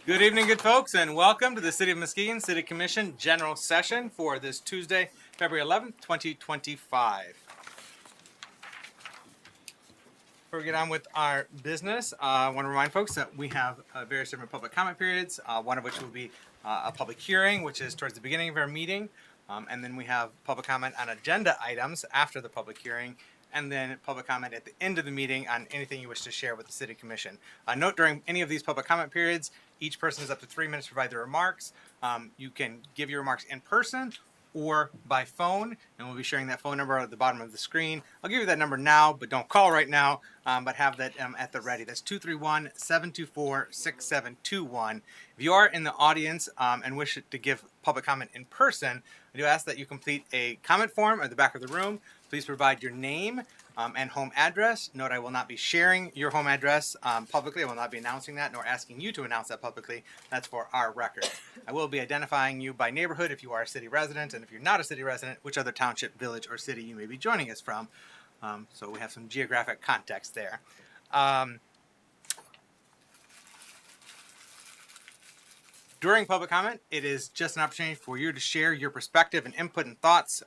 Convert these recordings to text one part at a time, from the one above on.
Good evening, good folks, and welcome to the City of Muskegon City Commission General Session for this Tuesday, February 11th, 2025. Before we get on with our business, I want to remind folks that we have various different public comment periods, one of which will be a public hearing, which is towards the beginning of our meeting, and then we have public comment on agenda items after the public hearing, and then public comment at the end of the meeting on anything you wish to share with the City Commission. Note during any of these public comment periods, each person has up to 3 minutes to provide their remarks. You can give your remarks in person or by phone, and we'll be sharing that phone number at the bottom of the screen. I'll give you that number now, but don't call right now, but have that at the ready. That's 231-724-6721. If you are in the audience and wish to give public comment in person, I do ask that you complete a comment form at the back of the room. Please provide your name and home address. Note I will not be sharing your home address publicly. I will not be announcing that nor asking you to announce that publicly. That's for our record. I will be identifying you by neighborhood if you are a city resident, and if you're not a city resident, which other township, village, or city you may be joining us from. So we have some geographic context there. During public comment, it is just an opportunity for you to share your perspective and input and thoughts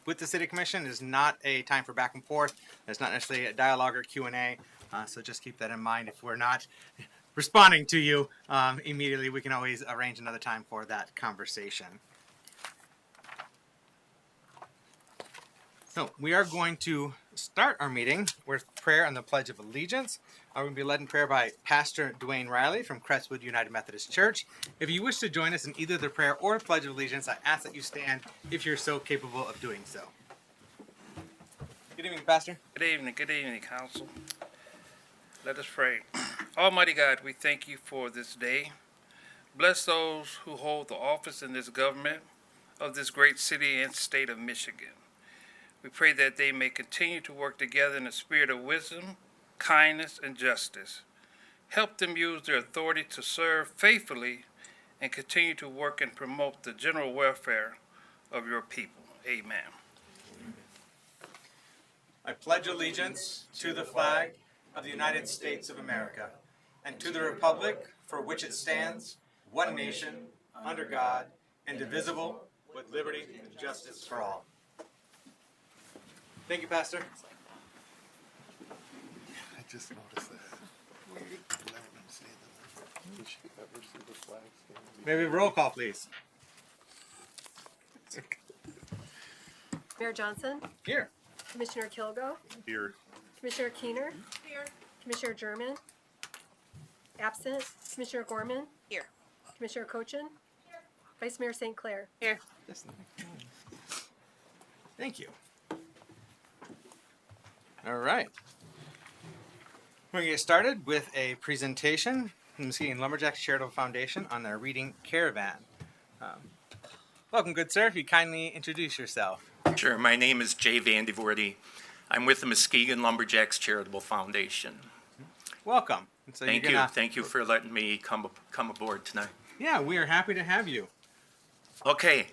with the City Commission. It is not a time for back and forth. It's not necessarily a dialogue or Q&A. So just keep that in mind. If we're not responding to you immediately, we can always arrange another time for that conversation. So we are going to start our meeting with prayer and the Pledge of Allegiance. We're going to be led in prayer by Pastor Dwayne Riley from Crestwood United Methodist Church. If you wish to join us in either the prayer or Pledge of Allegiance, I ask that you stand if you're so capable of doing so. Good evening, Pastor. Good evening, Council. Let us pray. Almighty God, we thank you for this day. Bless those who hold the office in this government of this great city and state of Michigan. We pray that they may continue to work together in a spirit of wisdom, kindness, and justice. Help them use their authority to serve faithfully and continue to work and promote the general welfare of your people. Amen. I pledge allegiance to the flag of the United States of America and to the republic for which it stands, one nation, under God, indivisible, with liberty and justice for all. Thank you, Pastor. I just noticed that. Did she ever see the flag standing? Maybe roll call, please. Mayor Johnson, Here. Commissioner Kilgo, Here. Commissioner Keener, here. Commissioner German, absent. Commissioner Gorman, Here. Commissioner Cochin, here. Vice Mayor St. Clair. Here. Thank you. All right. We're going to get started with a presentation from the Muskegon Lumberjacks Charitable Foundation on their Reading Caravan. Welcome, good sir. If you kindly introduce yourself. Sure. My name is Jay Vandevoorty. I'm with the Muskegon Lumberjacks Charitable Foundation. Welcome. And so Thank you. Thank you for letting me come aboard tonight. Yeah, we are happy to have you. Okay.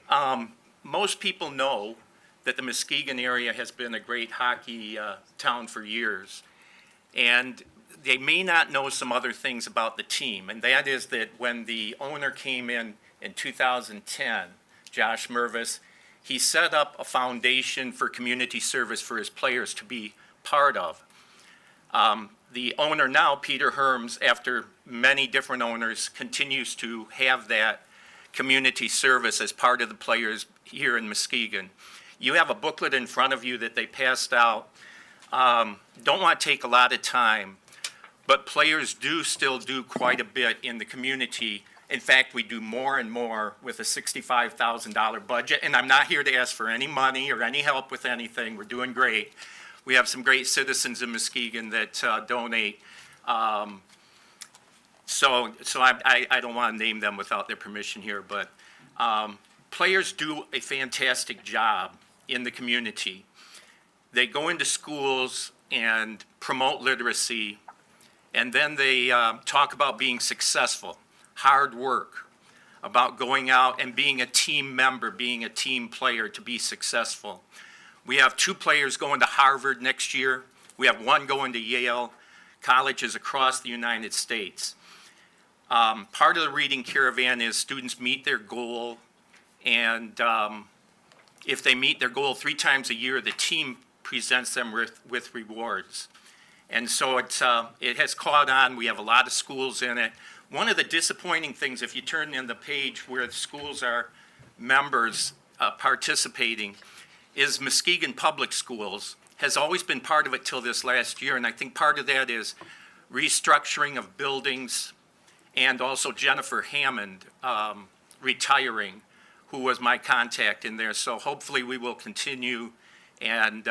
Most people know that the Muskegon area has been a great hockey town for years. And they may not know some other things about the team. And that is that when the owner came in 2010, Josh Mervis, he set up a foundation for community service for his players to be part of. The owner now, Peter Herms, after many different owners, continues to have that community service as part of the players here in Muskegon. You have a booklet in front of you that they passed out. Don't want to take a lot of time, but players do still do quite a bit in the community. In fact, we do more and more with a $65,000 budget, and I'm not here to ask for any money or any help with anything. We're doing great. We have some great citizens in Muskegon that donate. So I don't want to name them without their permission here, but players do a fantastic job in the community. They go into schools and promote literacy, and then they talk about being successful, hard work, about going out and being a team member, being a team player to be successful. We have 2 players going to Harvard next year. We have 1 going to Yale, colleges across the United States. Part of the reading caravan is students meet their goal, and if they meet their goal 3 times a year, the team presents them with rewards. And so it has caught on. We have a lot of schools in it. One of the disappointing things, if you turn in the page where the schools are members participating, is Muskegon Public Schools has always been part of it till this last year. And I think part of that is restructuring of buildings, and also Jennifer Hammond retiring, who was my contact in there. So hopefully we will continue and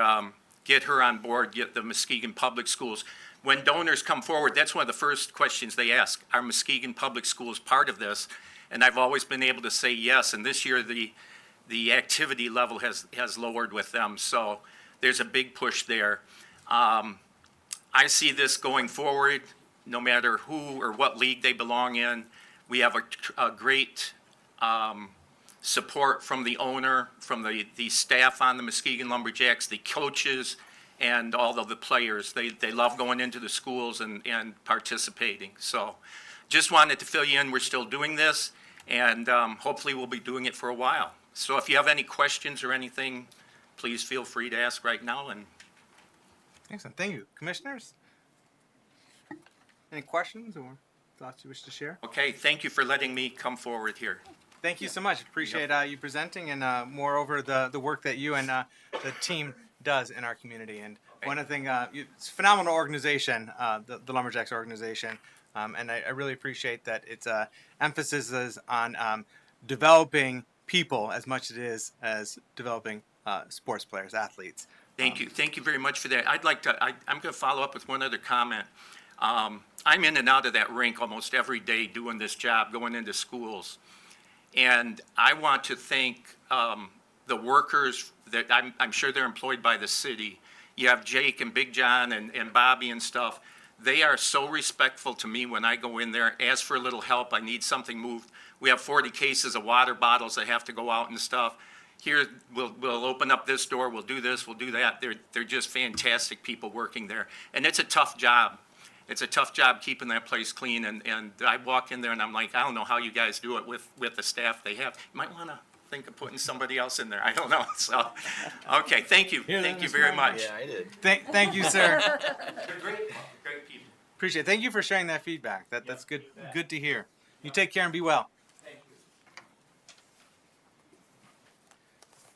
get her on board, get the Muskegon Public Schools. When donors come forward, that's one of the first questions they ask. Are Muskegon Public Schools part of this? And I've always been able to say yes. And this year the activity level has lowered with them. So there's a big push there. I see this going forward, no matter who or what league they belong in. We have a great support from the owner, from the staff on the Muskegon Lumberjacks, the coaches, and all of the players. They love going into the schools and participating. So just wanted to fill you in. We're still doing this, and hopefully we'll be doing it for a while. So if you have any questions or anything, please feel free to ask right now. And Excellent. Thank you. Commissioners? Any questions or thoughts you wish to share? okay, thank you for letting me come forward here. Thank you so much. Appreciate you presenting, and moreover the work that you and the team does in our community. And one of the things, it's a phenomenal organization, the Lumberjacks organization, and I really appreciate that its emphasis is on developing people as much as it is as developing sports players, athletes. Thank you. Thank you very much for that. I'm going to follow up with one other comment. I'm in and out of that rink almost every day doing this job, going into schools. And I want to thank the workers that I'm sure they're employed by the city. You have Jake and Big John and Bobby and stuff. They are so respectful to me when I go in there, ask for a little help, I need something moved. We have 40 cases of water bottles that have to go out and stuff. Here, we'll open up this door, we'll do this, we'll do that. They're just fantastic people working there. And it's a tough job. It's a tough job keeping that place clean, and I walk in there and I'm like, I don't know how you guys do it with the staff they have. You might want to think of putting somebody else in there. I don't know. So, okay, thank you. Thank you very much. Yeah, I did. Thank you, sir. They're great people. Appreciate it. Thank you for sharing that feedback. That's good. Good to hear. You take care and be well. Thank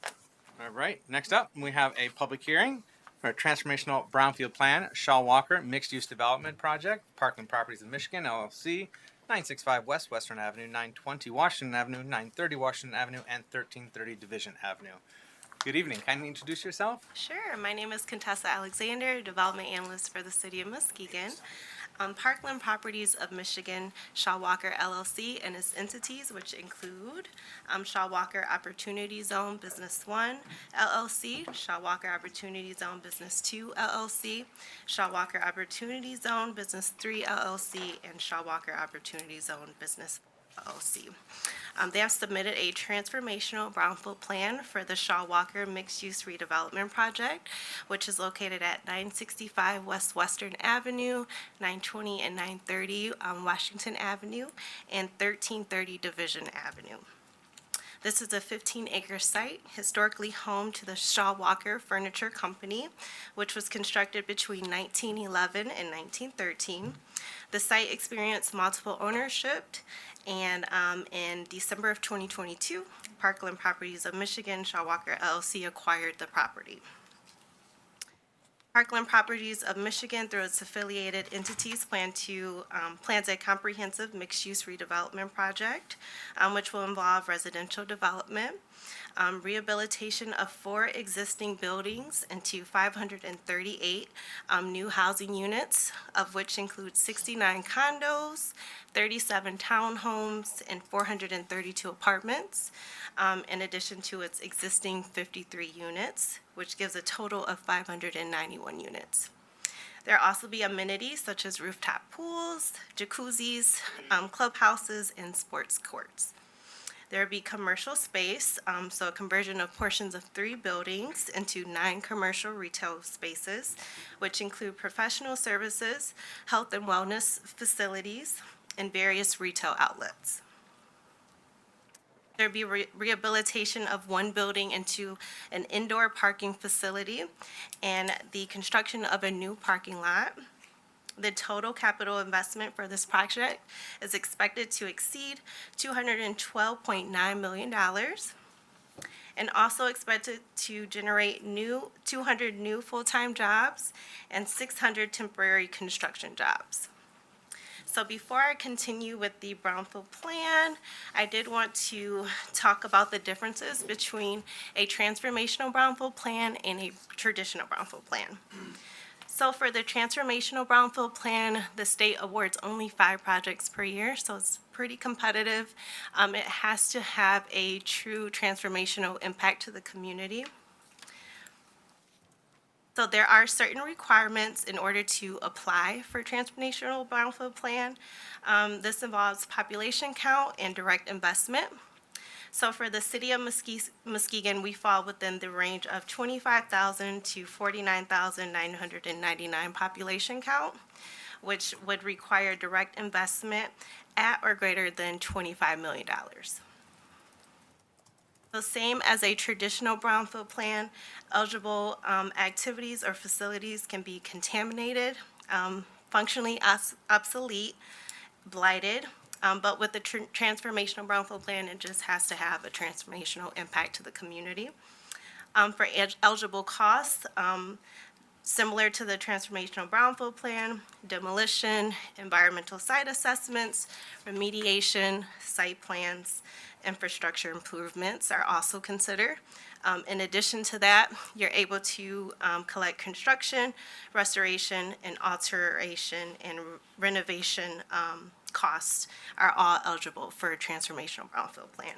you. All right. Next up, we have a public hearing for a transformational brownfield plan, Shaw Walker Mixed-Use Development Project, Parkland Properties of Michigan, LLC, 965 West Western Avenue, 920 Washington Avenue, 930 Washington Avenue, and 1330 Division Avenue. Good evening. Kindly introduce yourself. Sure. My name is Contessa Alexander, Development Analyst for the City of Muskegon. Parkland Properties of Michigan, Shaw Walker LLC and its entities, which include Shaw Walker Opportunity Zone Business 1 LLC, Shaw Walker Opportunity Zone Business 2 LLC, Shaw Walker Opportunity Zone Business 3 LLC, and Shaw Walker Opportunity Zone Business 4 LLC. They have submitted a transformational brownfield plan for the Shaw Walker Mixed-Use Redevelopment Project, which is located at 965 West Western Avenue, 920 and 930 Washington Avenue, and 1330 Division Avenue. This is a 15-acre site, historically home to the Shaw Walker Furniture Company, which was constructed between 1911 and 1913. The site experienced multiple ownership, and in December of 2022, Parkland Properties of Michigan, Shaw Walker LLC acquired the property. Parkland Properties of Michigan, through its affiliated entities, plans a comprehensive mixed-use redevelopment project, which will involve residential development, rehabilitation of 4 existing buildings into 538 new housing units, of which include 69 condos, 37 townhomes, and 432 apartments, in addition to its existing 53 units, which gives a total of 591 units. There'll also be amenities such as rooftop pools, jacuzzis, clubhouses, and sports courts. There will be commercial space, so a conversion of portions of 3 buildings into 9 commercial retail spaces, which include professional services, health and wellness facilities, and various retail outlets. There'd be rehabilitation of one building into an indoor parking facility and the construction of a new parking lot. The total capital investment for this project is expected to exceed $212.9 million and also expected to generate 200 new full-time jobs and 600 temporary construction jobs. So before I continue with the brownfield plan, I did want to talk about the differences between a transformational brownfield plan and a traditional brownfield plan. So for the transformational brownfield plan, the state awards only 5 projects per year, so it's pretty competitive. It has to have a true transformational impact to the community. So there are certain requirements in order to apply for transformational brownfield plan. This involves population count and direct investment. So for the city of Muskegon, we fall within the range of 25,000 to 49,999 population count, which would require direct investment at or greater than $25 million. So same as a traditional brownfield plan, eligible activities or facilities can be contaminated, functionally obsolete, blighted, but with the transformational brownfield plan, it just has to have a transformational impact to the community. For eligible costs, similar to the transformational brownfield plan, demolition, environmental site assessments, remediation, site plans, infrastructure improvements are also considered. In addition to that, you're able to collect construction, restoration, and alteration and renovation costs are all eligible for a transformational brownfield plan.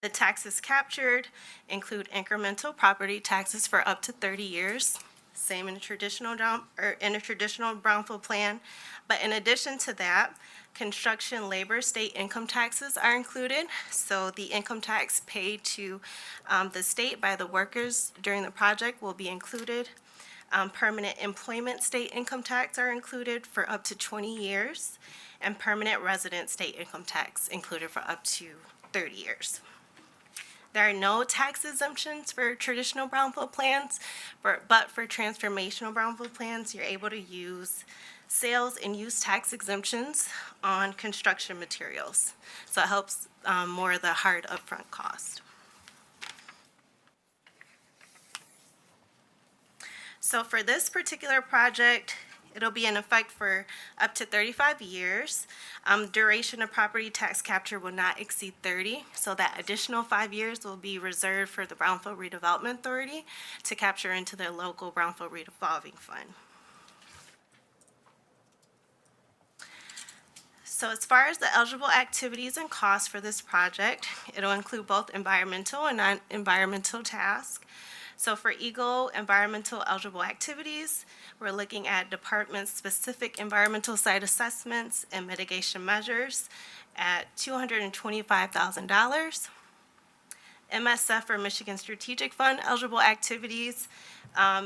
The taxes captured include incremental property taxes for up to 30 years, same in a traditional brownfield plan. But in addition to that, construction labor state income taxes are included. So the income tax paid to the state by the workers during the project will be included. Permanent employment state income tax are included for up to 20 years, and permanent resident state income tax included for up to 30 years. There are no tax exemptions for traditional brownfield plans, but for transformational brownfield plans, you're able to use sales and use tax exemptions on construction materials. So it helps more of the hard upfront cost. So for this particular project, it'll be in effect for up to 35 years. Duration of property tax capture will not exceed 30, so that additional 5 years will be reserved for the Brownfield Redevelopment Authority to capture into their local Brownfield Revolving Fund. So as far as the eligible activities and costs for this project, it'll include both environmental and non-environmental tasks. So for EGLE environmental eligible activities, we're looking at department-specific environmental site assessments and mitigation measures at $225,000. MSF or Michigan Strategic Fund eligible activities,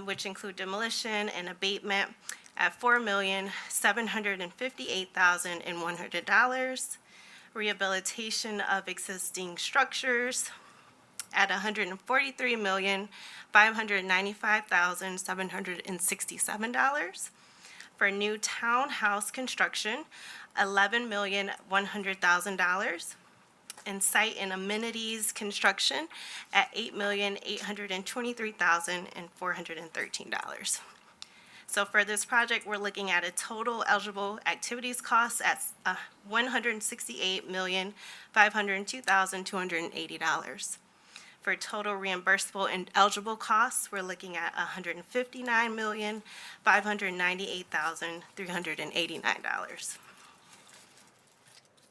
which include demolition and abatement at $4,758,100. Rehabilitation of existing structures at $143,595,767. For new townhouse construction, $11,100,000. And site and amenities construction at $8,823,413. So for this project, we're looking at a total eligible activities cost at $168,502,280. For total reimbursable and eligible costs, we're looking at $159,598,389.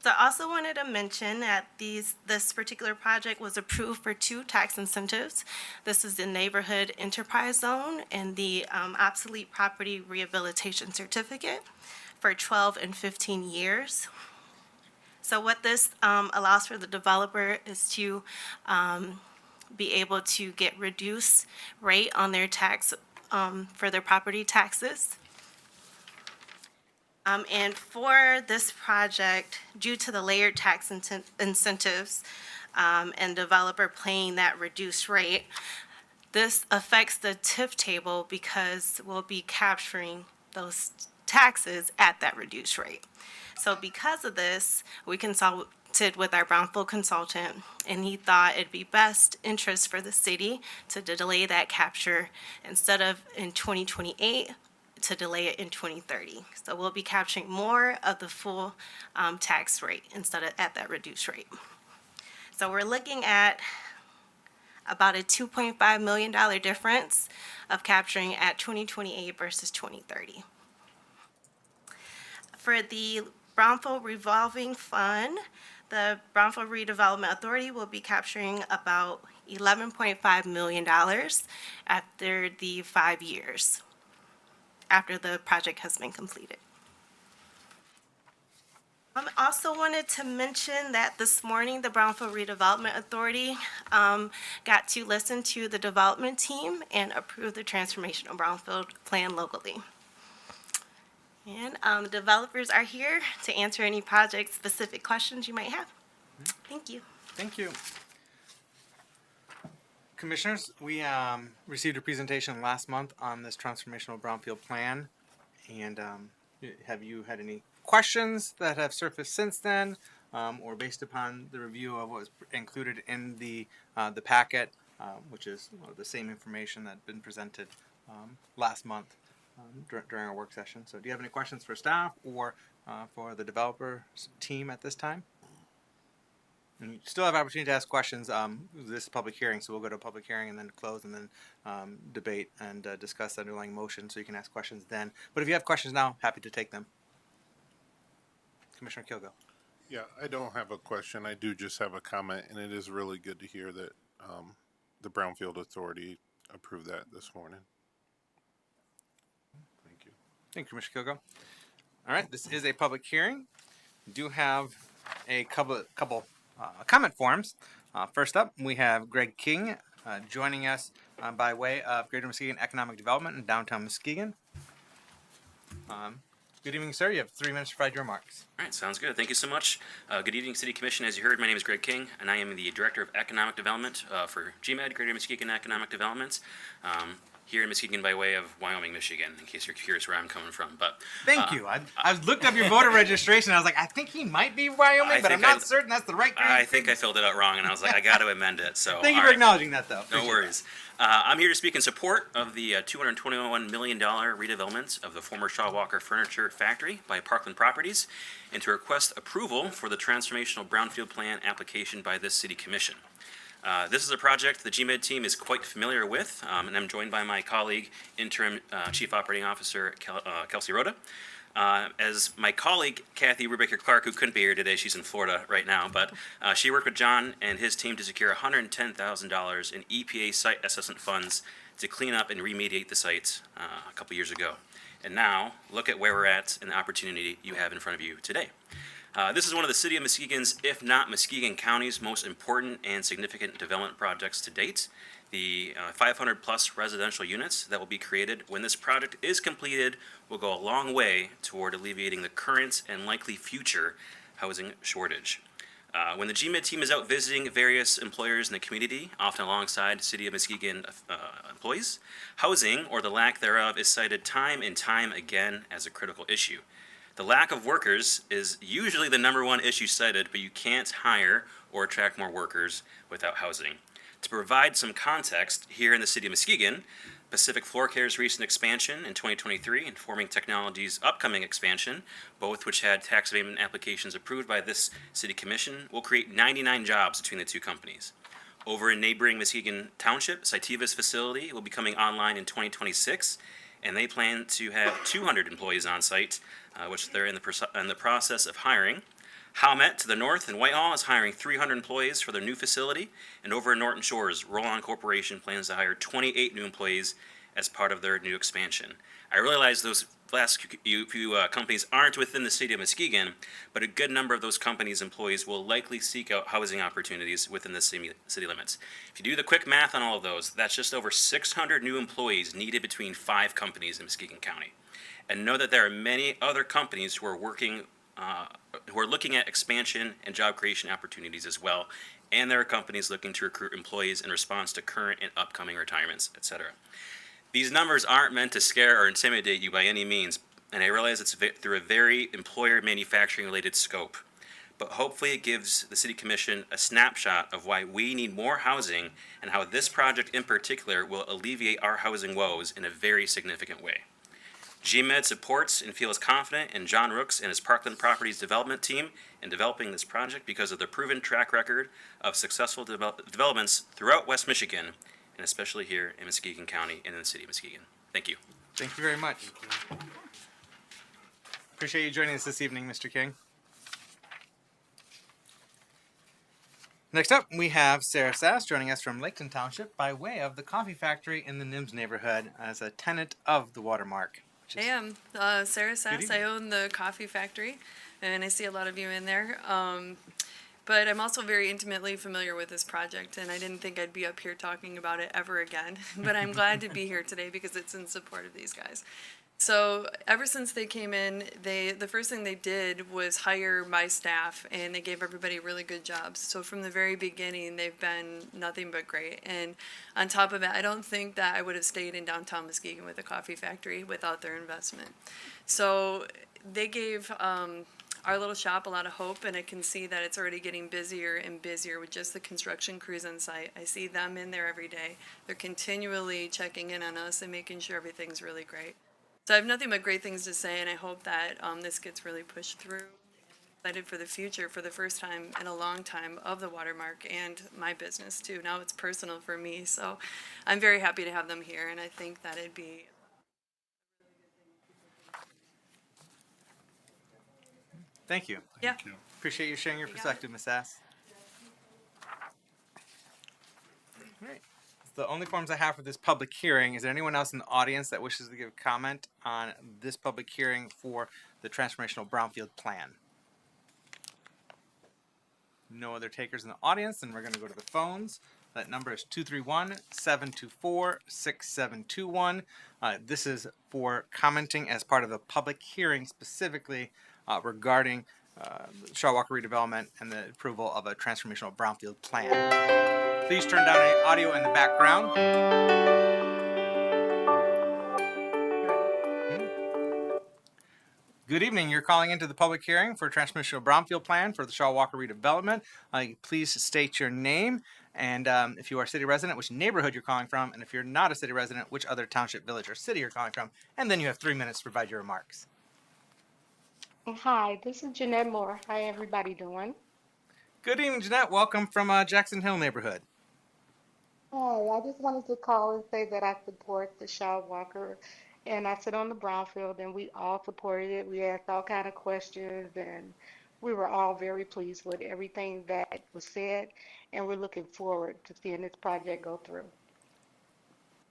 So I also wanted to mention that this particular project was approved for 2 tax incentives. This is the Neighborhood Enterprise Zone and the Obsolete Property Rehabilitation Certificate for 12 and 15 years. So what this allows for the developer is to be able to get reduced rate on their tax for their property taxes. And for this project, due to the layered tax incentives and developer paying that reduced rate, this affects the TIF table because we'll be capturing those taxes at that reduced rate. So because of this, we consulted with our brownfield consultant, and he thought it'd be best interest for the city to delay that capture instead of in 2028, to delay it in 2030. So we'll be capturing more of the full tax rate instead of at that reduced rate. So we're looking at about a $2.5 million difference of capturing at 2028 versus 2030. For the Brownfield Revolving Fund, the Brownfield Redevelopment Authority will be capturing about $11.5 million after the 5 years, after the project has been completed. Also wanted to mention that this morning, the Brownfield Redevelopment Authority got to listen to the development team and approve the transformational brownfield plan locally. And the developers are here to answer any project-specific questions you might have. Thank you. Thank you. Commissioners, we received a presentation last month on this transformational brownfield plan. And have you had any questions that have surfaced since then, or based upon the review of what was included in the packet, which is the same information that had been presented last month during our work session? So do you have any questions for staff or for the developer team at this time? And you still have opportunity to ask questions. This is a public hearing, so we'll go to a public hearing and then close and then debate and discuss the underlying motion, so you can ask questions then. But if you have questions now, happy to take them. Commissioner Kilgo. Yeah, I don't have a question. I do just have a comment, and it is really good to hear that the Brownfield Authority approved that this morning. Thank you. Thank you, Commissioner Kilgo. All right, this is a public hearing. We do have a couple comment forms. First up, we have Greg King joining us by way of Greater Muskegon Economic Development in downtown Muskegon. Good evening, sir. You have 3 minutes to provide your remarks. All right, sounds good. Thank you so much. Good evening, City Commission. As you heard, my name is Greg King, and I am the Director of Economic Development for GMED, Greater Muskegon Economic Development, here in Muskegon by way of Wyoming, Michigan, in case you're curious where I'm coming from. But Thank you. I looked up your voter registration. I was like, I think he might be Wyoming, but I'm not certain that's the right. I think I filled it out wrong, and I was like, I got to amend it. So Thank you for acknowledging that, though. No worries. I'm here to speak in support of the $221 million redevelopment of the former Shaw Walker Furniture Factory by Parkland Properties, and to request approval for the transformational brownfield plan application by this City Commission. This is a project the GMED team is quite familiar with, and I'm joined by my colleague, Interim Chief Operating Officer Kelsey Rhoda. As my colleague, Kathy Rubaker-Clark, who couldn't be here today, she's in Florida right now, but she worked with John and his team to secure $110,000 in EPA site assessment funds to clean up and remediate the site a couple years ago. And now, look at where we're at and the opportunity you have in front of you today. This is one of the City of Muskegon's, if not Muskegon County's, most important and significant development projects to date. The 500-plus residential units that will be created when this project is completed will go a long way toward alleviating the current and likely future housing shortage. When the GMED team is out visiting various employers in the community, often alongside City of Muskegon employees, housing, or the lack thereof, is cited time and time again as a critical issue. The lack of workers is usually the #1 issue cited, but you can't hire or attract more workers without housing. To provide some context, here in the City of Muskegon, Pacific Floor Care's recent expansion in 2023 and Forming Technology's upcoming expansion, both which had tax abatement applications approved by this City Commission, will create 99 jobs between the two companies. Over in neighboring Muskegon Township, Cytiva's facility will be coming online in 2026, and they plan to have 200 employees on site, which they're in the process of hiring. Howmet to the north in Whitehall is hiring 300 employees for their new facility, and over in Norton Shores, Roll-On Corporation plans to hire 28 new employees as part of their new expansion. I realize those last few companies aren't within the City of Muskegon, but a good number of those companies' employees will likely seek out housing opportunities within the city limits. If you do the quick math on all of those, that's just over 600 new employees needed between 5 companies in Muskegon County. and know that there are many other companies who are looking at expansion and job creation opportunities as well, and there are companies looking to recruit employees in response to current and upcoming retirements, etc. These numbers aren't meant to scare or intimidate you by any means, and I realize it's through a very employer manufacturing related scope. But hopefully it gives the City Commission a snapshot of why we need more housing and how this project in particular will alleviate our housing woes in a very significant way. GMED supports and feels confident in John Rooks and his Parkland Properties development team in developing this project because of the proven track record of successful developments throughout West Michigan, and especially here in Muskegon County and in the City of Muskegon. Thank you. Thank you very much. Appreciate you joining us this evening, Mr. King. Next up, we have Sarah Sass joining us from Laketon Township by way of the coffee factory in the Nims neighborhood as a tenant of the Watermark. I am Sarah Sass. evening. I own the coffee factory, and I see a lot of you in there. But I'm also very intimately familiar with this project, and I didn't think I'd be up here talking about it ever again. But I'm glad to be here today because it's in support of these guys. So ever since they came in, the first thing they did was hire my staff, and they gave everybody really good jobs. So from the very beginning, they've been nothing but great. And on top of it, I don't think that I would have stayed in downtown Muskegon with a coffee factory without their investment. So they gave our little shop a lot of hope, and I can see that it's already getting busier and busier with just the construction crews on site. I see them in there every day. They're continually checking in on us and making sure everything's really great. So I have nothing but great things to say, and I hope that this gets really pushed through. Excited for the future for the first time in a long time of the Watermark and my business too. Now it's personal for me, so I'm very happy to have them here, and I think that it'd be Thank you. yeah. Appreciate you sharing your perspective, Ms. Sass. All right. The only forms I have for this public hearing. Is there anyone else in the audience that wishes to give comment on this public hearing for the transformational brownfield plan? No other takers in the audience, and we're going to go to the phones. That number is 231-724-6721. This is for commenting as part of a public hearing specifically regarding the Shaw Walker redevelopment and the approval of a transformational brownfield plan. Please turn down any audio in the background. Good evening. You're calling into the public hearing for a transformational brownfield plan for the Shaw Walker redevelopment. Please state your name and if you are a city resident, which neighborhood you're calling from, and if you're not a city resident, which other township, village, or city you're calling from, and then you have 3 minutes to provide your remarks. Hi, this is Jeanette Moore. How everybody doing? Good evening, Jeanette. Welcome from Jackson Hill neighborhood. Hi, I just wanted to call and say that I support the Shaw Walker, and I sit on the Brownfield, and we all supported it. We asked all kind of questions, and we were all very pleased with everything that was said, and we're looking forward to seeing this project go through.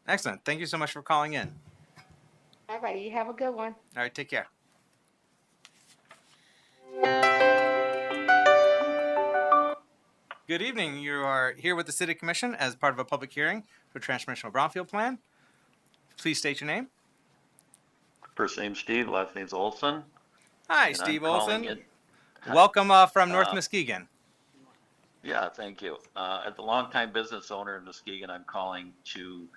Excellent. Thank you so much for calling in. All right, you have a good one. All right, take care. Good evening. You are here with the City Commission as part of a public hearing for transformational brownfield plan. Please state your name. First name's Steve, last name's Olson. Hi, and Steve I'm calling Olson. it- Welcome from North Muskegon. Yeah, thank you. As a longtime business owner in Muskegon, I'm calling to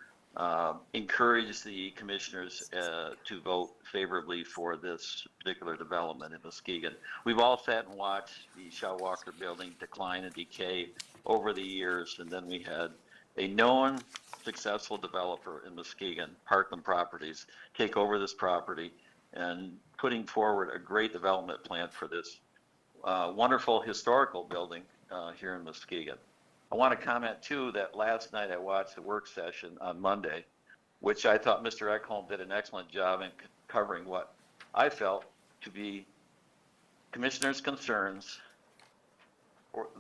encourage the commissioners to vote favorably for this particular development in Muskegon. We've all sat and watched the Shaw Walker building decline and decay over the years, and then we had a known successful developer in Muskegon, Parkland Properties, take over this property and putting forward a great development plan for this wonderful historical building here in Muskegon. I want to comment too that last night I watched the work session on Monday, which I thought Mr. Ekholm did an excellent job in covering what I felt to be commissioners' concerns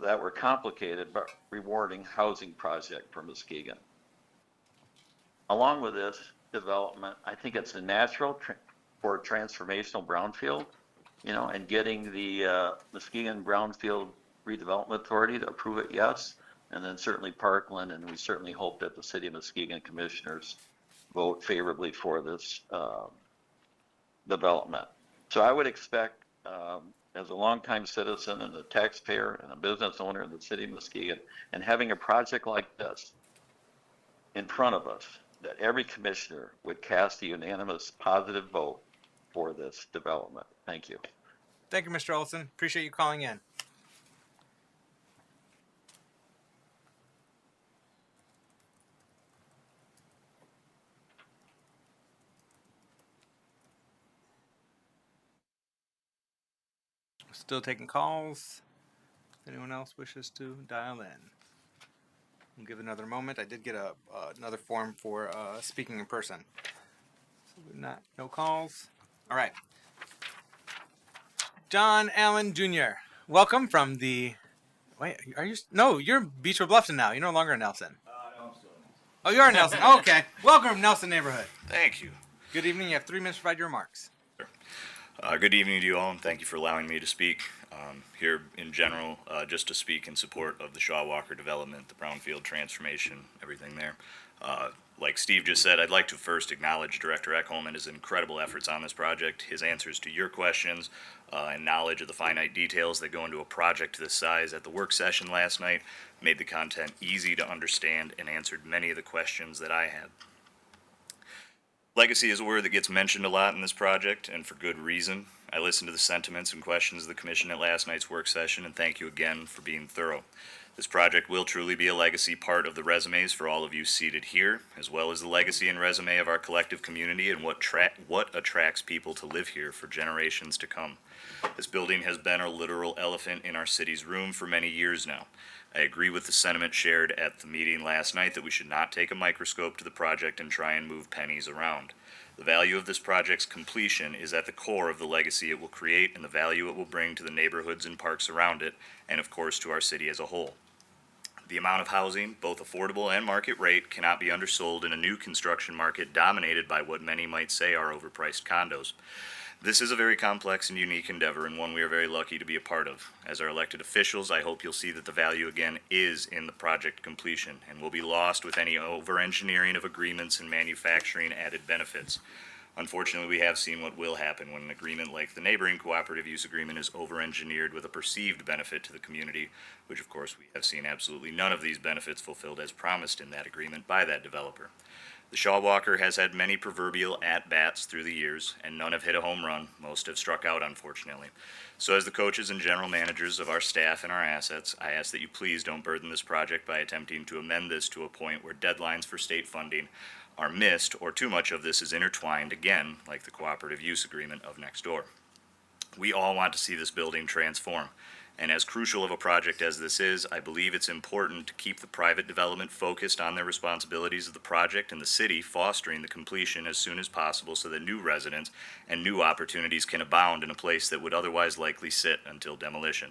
that were complicated but rewarding housing project for Muskegon. Along with this development, I think it's a natural for a transformational brownfield, and getting the Muskegon Brownfield Redevelopment Authority to approve it, yes. And then certainly Parkland, and we certainly hope that the City of Muskegon commissioners vote favorably for this development. So I would expect, as a longtime citizen and a taxpayer and a business owner in the city of Muskegon, and having a project like this in front of us, that every commissioner would cast a unanimous positive vote for this development. Thank you. Thank you, Mr. Olson. Appreciate you calling in. Still taking calls. If anyone else wishes to dial in, we'll give it another moment. I did get another form for speaking in person. So no calls. All right. John Allen Jr. Welcome from the. Wait, are you? No, you're Beechwood Bluffton now. You're no longer in Nelson. No, I'm still in. Oh, you are in Nelson. Oh, okay. Welcome, Nelson neighborhood. Thank you. Good evening. You have 3 minutes to provide your remarks. Good evening to you all, and thank you for allowing me to speak. Here in general, just to speak in support of the Shaw Walker development, the brownfield transformation, everything there. Like Steve just said, I'd like to first acknowledge Director Ekholm and his incredible efforts on this project, his answers to your questions, and knowledge of the finite details that go into a project this size at the work session last night made the content easy to understand and answered many of the questions that I had. Legacy is a word that gets mentioned a lot in this project, and for good reason. I listened to the sentiments and questions of the Commission at last night's work session, and thank you again for being thorough. This project will truly be a legacy part of the resumes for all of you seated here, as well as the legacy and resume of our collective community and what attracts people to live here for generations to come. This building has been a literal elephant in our city's room for many years now. I agree with the sentiment shared at the meeting last night that we should not take a microscope to the project and try and move pennies around. The value of this project's completion is at the core of the legacy it will create and the value it will bring to the neighborhoods and parks around it, and of course to our city as a whole. The amount of housing, both affordable and market rate, cannot be undersold in a new construction market dominated by what many might say are overpriced condos. This is a very complex and unique endeavor, and one we are very lucky to be a part of. As our elected officials, I hope you'll see that the value again is in the project completion and will be lost with any over-engineering of agreements and manufacturing added benefits. Unfortunately, we have seen what will happen when an agreement like the neighboring cooperative use agreement is over-engineered with a perceived benefit to the community, which of course we have seen absolutely none of these benefits fulfilled as promised in that agreement by that developer. The Shaw Walker has had many proverbial at-bats through the years, and none have hit a home run. Most have struck out, unfortunately. So as the coaches and general managers of our staff and our assets, I ask that you please don't burden this project by attempting to amend this to a point where deadlines for state funding are missed or too much of this is intertwined again, like the cooperative use agreement of next door. We all want to see this building transform. And as crucial of a project as this is, I believe it's important to keep the private development focused on their responsibilities of the project and the city fostering the completion as soon as possible so that new residents and new opportunities can abound in a place that would otherwise likely sit until demolition.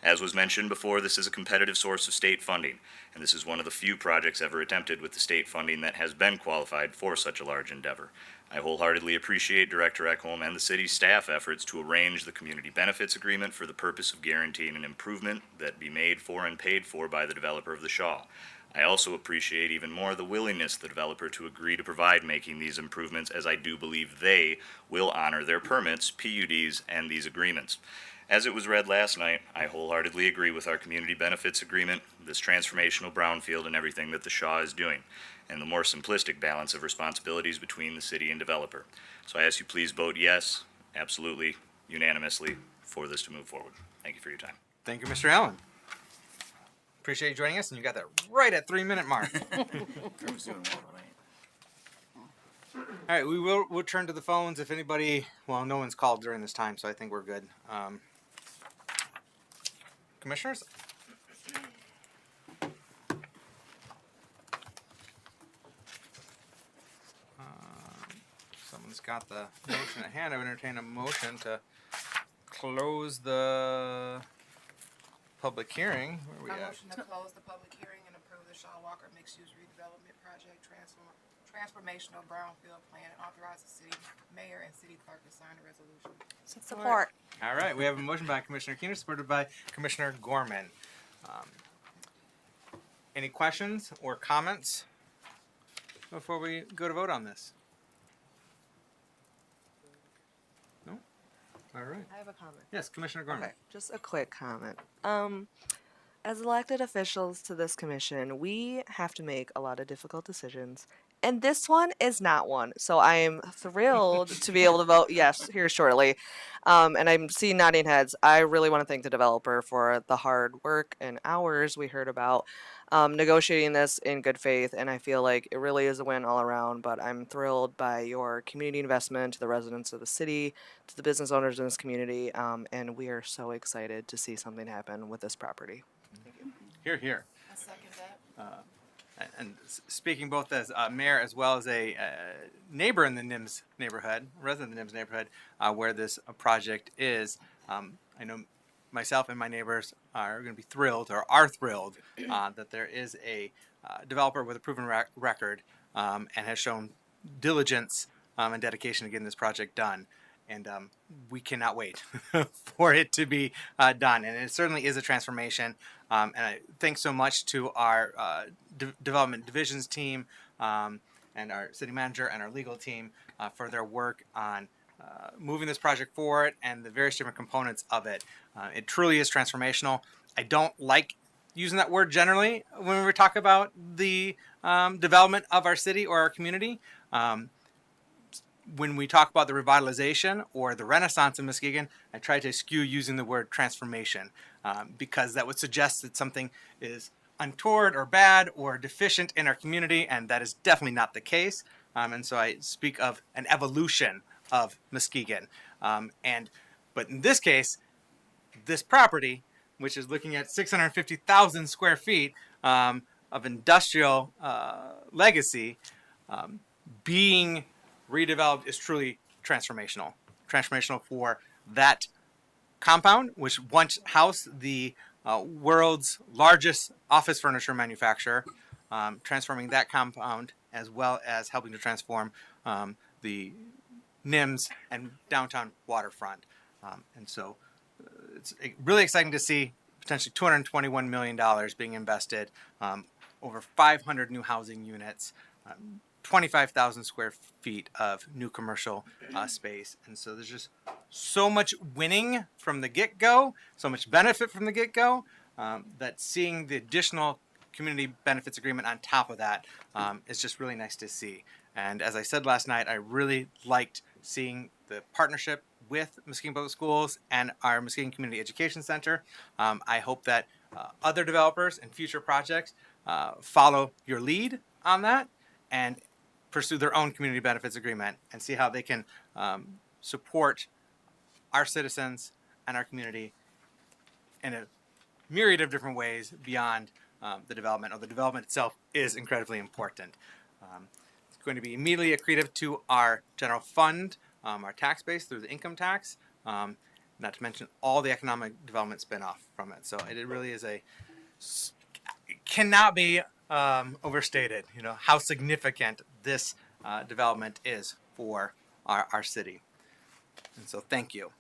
As was mentioned before, this is a competitive source of state funding, and this is one of the few projects ever attempted with the state funding that has been qualified for such a large endeavor. I wholeheartedly appreciate Director Ekholm and the city's staff efforts to arrange the community benefits agreement for the purpose of guaranteeing an improvement that be made for and paid for by the developer of the Shaw. I also appreciate even more the willingness of the developer to agree to provide making these improvements, as I do believe they will honor their permits, PUDs, and these agreements. As it was read last night, I wholeheartedly agree with our community benefits agreement, this transformational brownfield, and everything that the Shaw is doing, and the more simplistic balance of responsibilities between the city and developer. So I ask you please vote yes, absolutely, unanimously, for this to move forward. Thank you for your time. Thank you, Mr. Allen. Appreciate you joining us, and you got that right at 3-minute mark. All right, we'll turn to the phones if anybody. Well, no one's called during this time, so I think we're good. Commissioners. Someone's got the motion at hand. I would entertain a motion to close the public hearing. Where are we at? Motion to close the public hearing and approve the Shaw Walker mixed-use redevelopment project transformational brownfield plan and authorize the city mayor and city clerk to sign the resolution. Support. All right, we have a motion by Commissioner Keener, supported by Commissioner Gorman. Any questions or comments before we go to vote on this? All right. I have a comment. Yes, Commissioner Gorman. Okay, just a quick comment. As elected officials to this commission, we have to make a lot of difficult decisions. And this one is not one. So I am thrilled to be able to vote yes here shortly. And I'm seeing nodding heads. I really want to thank the developer for the hard work and hours we heard about negotiating this in good faith. And I feel like it really is a win all around. But I'm thrilled by your community investment to the residents of the city, to the business owners in this community. And we are so excited to see something happen with this property. Here, here. I second that. And speaking both as mayor as well as a neighbor in the NIMS neighborhood, resident of the NIMS neighborhood, where this project is, I know myself and my neighbors are going to be thrilled, or are thrilled, that there is a developer with a proven record and has shown diligence and dedication to getting this project done. And we cannot wait for it to be done. And it certainly is a transformation. And I thanks so much to our development divisions team and our city manager and our legal team for their work on moving this project forward and the various different components of it. It truly is transformational. I don't like using that word generally when we talk about the development of our city or our community. When we talk about the revitalization or the renaissance of Muskegon, I try to eschew using the word transformation because that would suggest that something is untoward or bad or deficient in our community, and that is definitely not the case. And so I speak of an evolution of Muskegon. But in this case, this property, which is looking at 650,000 square feet of industrial legacy, being redeveloped is truly transformational. Transformational for that compound, which once housed the world's largest office furniture manufacturer, transforming that compound as well as helping to transform the NIMS and downtown waterfront. And so it's really exciting to see potentially $221 million being invested, over 500 new housing units, 25,000 square feet of new commercial space. And so there's just so much winning from the get-go, so much benefit from the get-go, that seeing the additional community benefits agreement on top of that is just really nice to see. And as I said last night, I really liked seeing the partnership with Muskegon Public Schools and our Muskegon Community Education Center. I hope that other developers and future projects follow your lead on that and pursue their own community benefits agreement and see how they can support our citizens and our community in a myriad of different ways beyond the development. Or the development itself is incredibly important. It's going to be immediately accretive to our general fund, our tax base through the income tax, not to mention all the economic development spinoff from it. So it really is it cannot be overstated, how significant this development is for our city. And so thank you.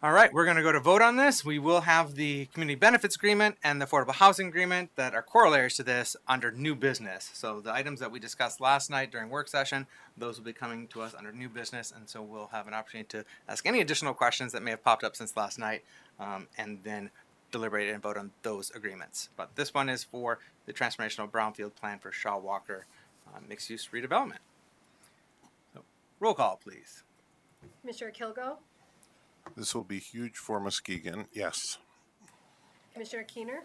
All right, we're going to go to vote on this. We will have the community benefits agreement and the affordable housing agreement that are corollaries to this under new business. So the items that we discussed last night during work session, those will be coming to us under new business. And so we'll have an opportunity to ask any additional questions that may have popped up since last night, and then deliberate and vote on those agreements. But this one is for the transformational brownfield plan for Shaw Walker mixed-use redevelopment. So, roll call, please. Commissioner Kilgo, This will be huge for Muskegon. Yes. Commissioner Keener,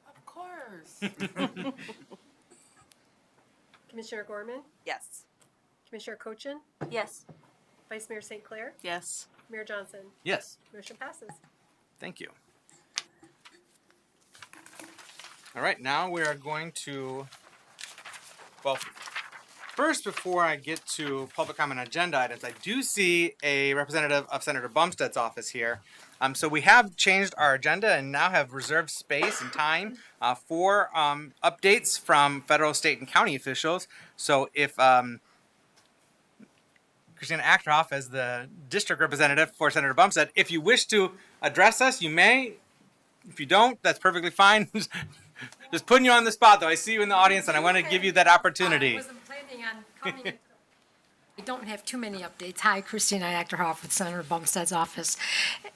Of course. Commissioner Gorman, Yes. Commissioner Cochin, Yes. Vice Mayor St. Clair, Yes. Mayor Johnson. Yes. Motion passes. Thank you. All right, now we are going to, first, before I get to public comment agenda items, I do see a representative of Senator Bumstead's office here. So we have changed our agenda and now have reserved space and time for updates from federal, state, and county officials. So if Christina Actroff, as the district representative for Senator Bumstead, if you wish to address us, you may. If you don't, that's perfectly fine. Just putting you on the spot, though. I see you in the audience, and I want to give you that opportunity. I wasn't planning on coming. don't have too many updates. Hi, Christina Achterhoff with Senator Bumstead's office.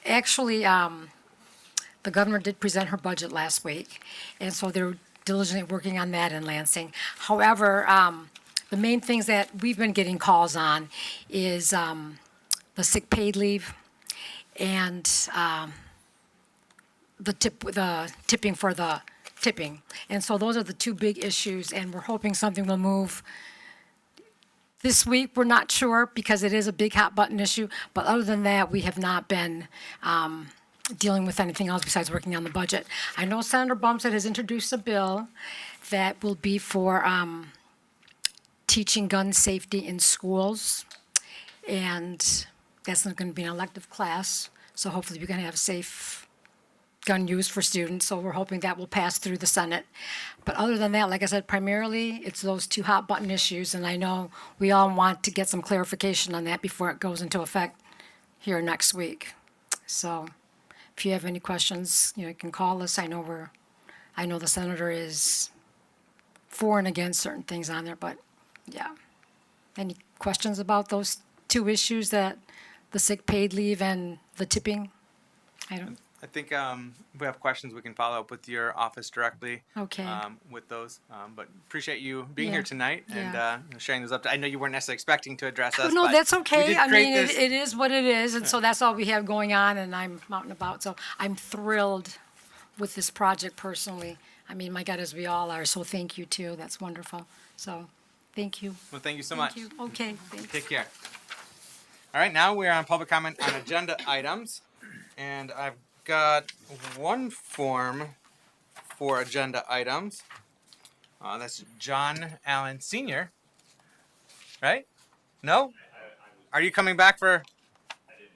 Actually, the governor did present her budget last week, and so they're diligently working on that in Lansing. However, the main things that we've been getting calls on is the sick paid leave and the tipping for the tipping. And so those are the two big issues, and we're hoping something will move this week. We're not sure because it is a big hot button issue, but other than that, we have not been dealing with anything else besides working on the budget. I know Senator Bumstead has introduced a bill that will be for teaching gun safety in schools, and that's not going to be an elective class, so hopefully we're going to have safe gun use for students, so we're hoping that will pass through the Senate. But other than that, like I said, primarily it's those two hot button issues, and I know we all want to get some clarification on that before it goes into effect here next week. So if you have any questions, you can call us. I know the senator is for and against certain things on there, but yeah. Any questions about those two issues, that the sick paid leave and the tipping? I think if we have questions, we can follow up with your office directly. Okay. With those, but appreciate you being Yeah. here tonight and Yeah. sharing those up. I know you weren't necessarily expecting to address us. No, but that's we okay. did I create mean, this- it is what it is, and so that's all we have going on, and I'm out and about. So I'm thrilled with this project personally. I mean, my God, as we all are. So thank you too. That's wonderful. So, thank you. Well, thank you so Thank much. you. Okay. Thanks. Take care. All right, now we're on public comment on agenda items, and I've got one form for agenda items. That's John Allen Sr., right? No? Are you coming back for? I didn't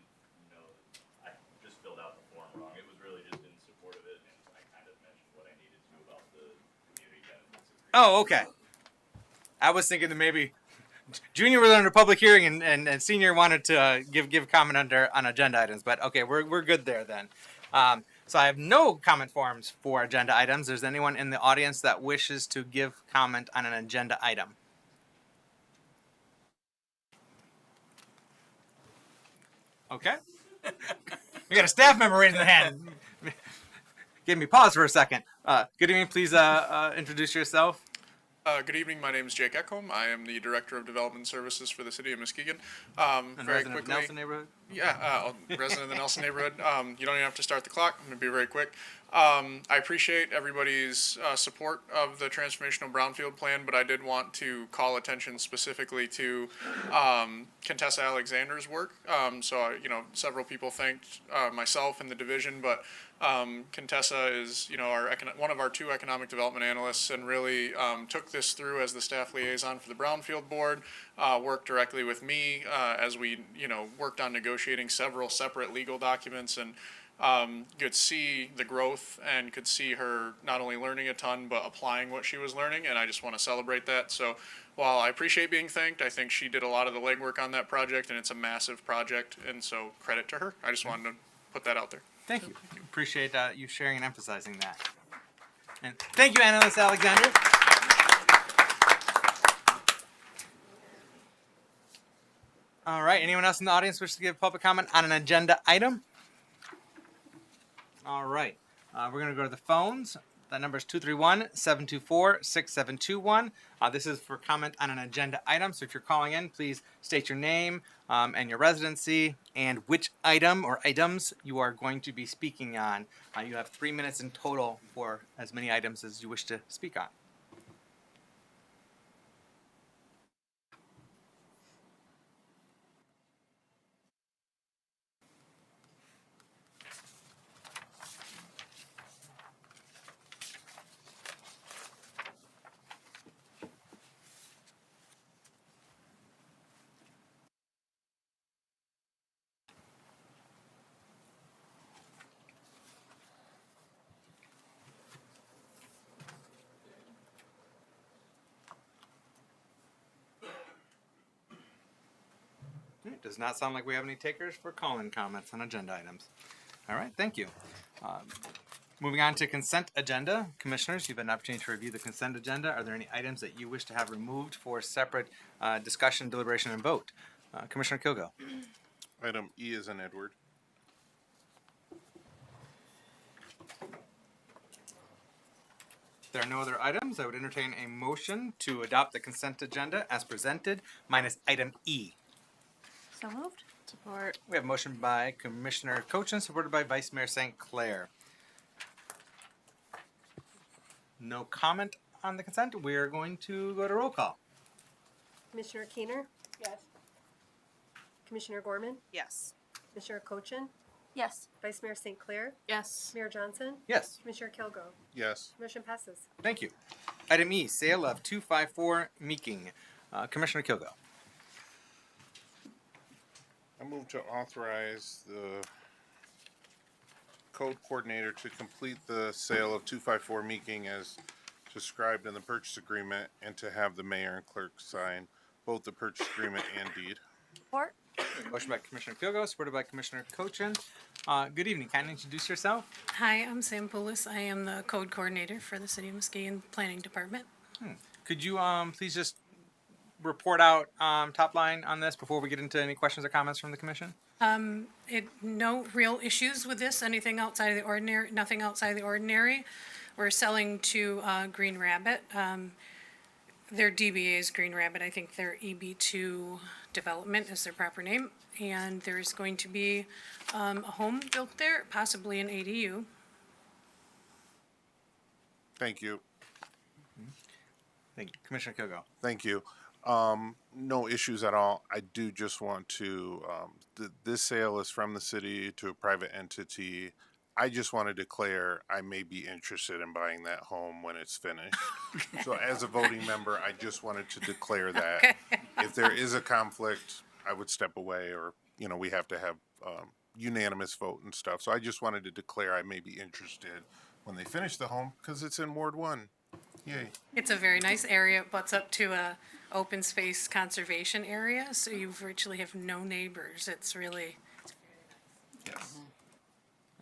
know. I just filled out the form wrong. It was really just in support of it, and I kind of mentioned what I needed to about the community benefits. Oh, okay. I was thinking that maybe Junior was under public hearing and Senior wanted to give comment on agenda items, but okay, we're good there then. So I have no comment forms for agenda items. Is there anyone in the audience that wishes to give comment on an agenda item? Okay. We got a staff member raising their hand. Give me pause for a second. Good evening. Please introduce yourself. Good evening. My name is Jake Eckholm. I am the Director of Development Services for the City of Muskegon. And Very resident of quickly, Nelson neighborhood. yeah, resident of the Nelson neighborhood. You don't even have to start the clock. I'm going to be very quick. I appreciate everybody's support of the transformational brownfield plan, but I did want to call attention specifically to Contessa Alexander's work. Several people thanked myself and the division, but Contessa is, one of our two economic development analysts, and really took this through as the staff liaison for the Brownfield Board. Worked directly with me as we, worked on negotiating several separate legal documents, and could see the growth and could see her not only learning a ton but applying what she was learning, and I just want to celebrate that. So while I appreciate being thanked, I think she did a lot of the legwork on that project, and it's a massive project, and so credit to her. I just wanted to put that out there. Thank you. Appreciate you sharing and emphasizing that. And thank you, Analyst Alexander. All right. Anyone else in the audience wish to give public comment on an agenda item? All right. We're going to go to the phones. That number is 231-724-6721. This is for comment on an agenda item. So if you're calling in, please state your name and your residency and which item or items you are going to be speaking on. You have 3 minutes in total for as many items as you wish to speak on. It does not sound like we have any takers for call-in comments on agenda items. All right, thank you. Moving on to consent agenda. Commissioners, you've had an opportunity to review the consent agenda. Are there any items that you wish to have removed for separate discussion, deliberation, and vote? Commissioner Kilgo. Item E is in Edward. If there are no other items, I would entertain a motion to adopt the consent agenda as presented, minus item E. So moved. Support. We have a motion by Commissioner Cochin, supported by Vice Mayor St. Clair. No comment on the consent. We are going to go to roll call. Commissioner Keener, Yes. Commissioner Gorman, Yes. Commissioner Cochin, Yes. Vice Mayor St. Clair, Yes. Mayor Johnson, Yes. Commissioner Kilgo. Yes. Motion passes. Thank you. Item E, sale of 254 Meeking. Commissioner Kilgo. I move to authorize the code coordinator to complete the sale of 254 Meeking as described in the purchase agreement and to have the mayor and clerk sign both the purchase agreement and deed. Support. Motion by Commissioner Kilgo, supported by Commissioner Cochin. Good evening. Kindly introduce yourself. Hi, I'm Sam Poulos. I am the code coordinator for the City of Muskegon Planning Department. Could you please just report out top line on this before we get into any questions or comments from the commission? No real issues with this, anything outside of the ordinary, nothing outside of the ordinary. We're selling to Green Rabbit. Their DBA is Green Rabbit. I think their EB2 development is their proper name. And there's going to be a home built there, possibly an ADU. Thank you. Thank you. Commissioner Kilgo. Thank you. No issues at all. I do just want to, this sale is from the city to a private entity. I just want to declare I may be interested in buying that home when it's finished. So as a voting member, I just wanted to declare that. Okay. If there is a conflict, I would step away, or, we have to have unanimous vote and stuff. So I just wanted to declare I may be interested when they finish the home because it's in Ward 1. Yay. It's a very nice area. It butts up to a open space conservation area, so you virtually have no neighbors. It's really, Yes.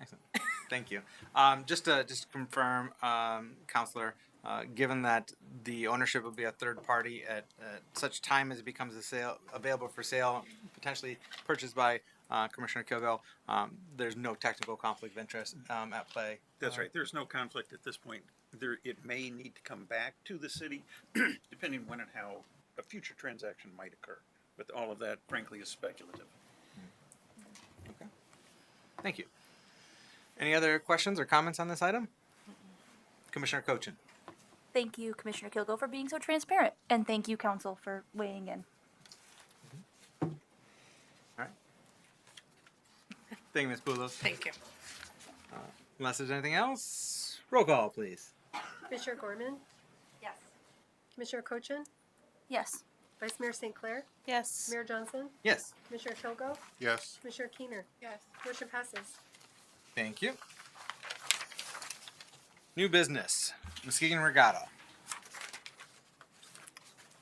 Excellent. Thank you. Just to confirm, Counselor, given that the ownership will be a third party at such time as it becomes available for sale, potentially purchased by Commissioner Kilgo, there's no technical conflict of interest at play. That's right. There's no conflict at this point. It may need to come back to the city, depending when and how a future transaction might occur. But all of that, frankly, is speculative. Okay. Thank you. Any other questions or comments on this item? Commissioner Cochin. Thank you, Commissioner Kilgo, for being so transparent. And thank you, Council, for weighing in. All right. Thank you, Ms. Poulos. thank you. Unless there's anything else, roll call, please. Commissioner Gorman, Yes. Commissioner Cochin, Yes. Vice Mayor St. Clair, Yes. Mayor Johnson, Yes. Commissioner Kilgo, Yes. Commissioner Keener. Yes. Motion passes. Thank you. New business, Muskegon Regatta.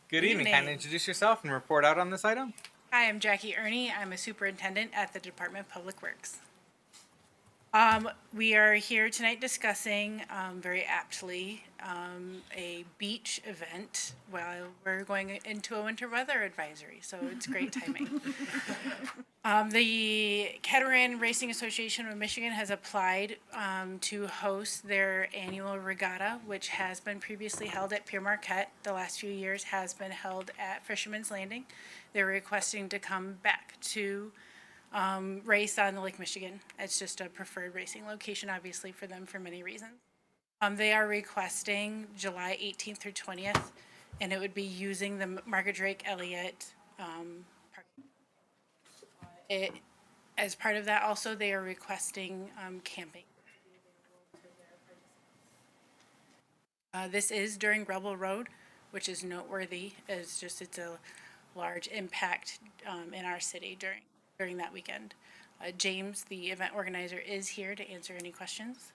Good evening. Evening. Kindly introduce yourself and report out on this item. Hi, I'm Jackie Ernie. I'm a superintendent at the Department of Public Works. We are here tonight discussing, very aptly, a beach event while we're going into a winter weather advisory, so it's great timing. The Catamaran Racing Association of Michigan has applied to host their annual regatta, which has been previously held at Pier Marquette. The last few years has been held at Fisherman's Landing. They're requesting to come back to race on the Lake Michigan. It's just a preferred racing location, obviously, for them for many reasons. They are requesting July 18th through 20th, and it would be using the Margaret Drake Elliott park. As part of that, also, they are requesting camping. This is during Rebel Road, which is noteworthy. It's a large impact in our city during that weekend. James, the event organizer, is here to answer any questions.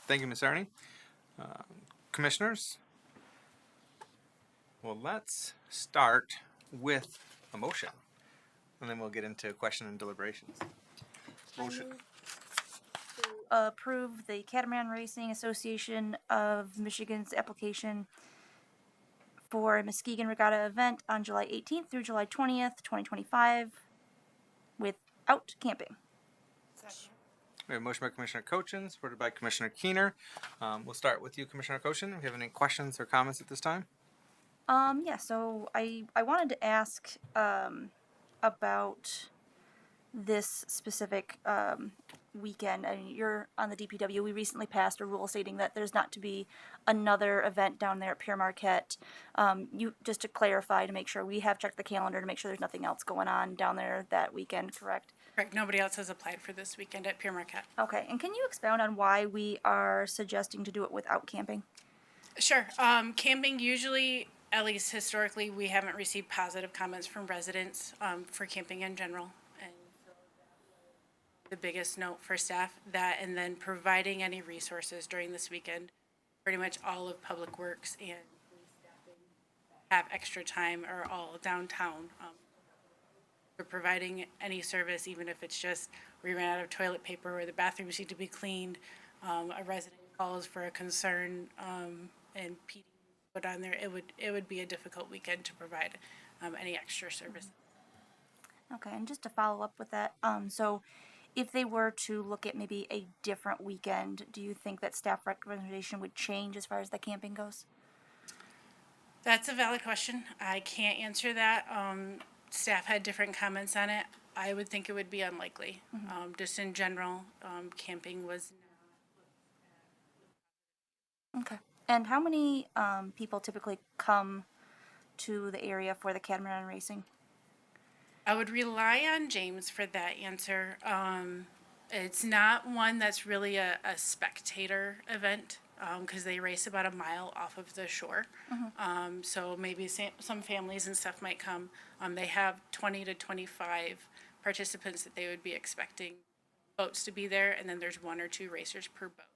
Thank you, Ms. Ernie. Commissioners? Well, let's start with a motion, and then we'll get into question and deliberations. Motion. to approve the Catamaran Racing Association of Michigan's application for a Muskegon Regatta event on July 18th through July 20th, 2025, without camping. We have a motion by Commissioner Cochin, supported by Commissioner Keener. We'll start with you, Commissioner Cochin. If you have any questions or comments at this time. Yeah, so I wanted to ask about this specific weekend. I mean, you're on the DPW. We recently passed a rule stating that there's not to be another event down there at Pierre Marquette. You just to clarify, to make sure we have checked the calendar to make sure there's nothing else going on down there that weekend, correct? Correct. Nobody else has applied for this weekend at Pierre Marquette. Okay, and can you expound on why we are suggesting to do it without camping? Sure. Camping usually, at least historically, we haven't received positive comments from residents for camping in general. And so the biggest note for staff, that, and then providing any resources during this weekend. Pretty much all of Public Works and police staffing have extra time are all downtown. For providing any service, even if it's just we ran out of toilet paper or the bathrooms need to be cleaned, a resident calls for a concern, and PD put on there, it would be a difficult weekend to provide any extra service. Okay, and just to follow up with that, so if they were to look at maybe a different weekend, do you think that staff recommendation would change as far as the camping goes? That's a valid question. I can't answer that. Staff had different comments on it. I would think it would be unlikely. Just in general, camping was. Okay. And how many people typically come to the area for the catamaran racing? I would rely on James for that answer. It's not one that's really a spectator event because they race about a mile off of the shore. So maybe some families and stuff might come. They have 20 to 25 participants that they would be expecting boats to be there, and then there's 1 or 2 racers per boat.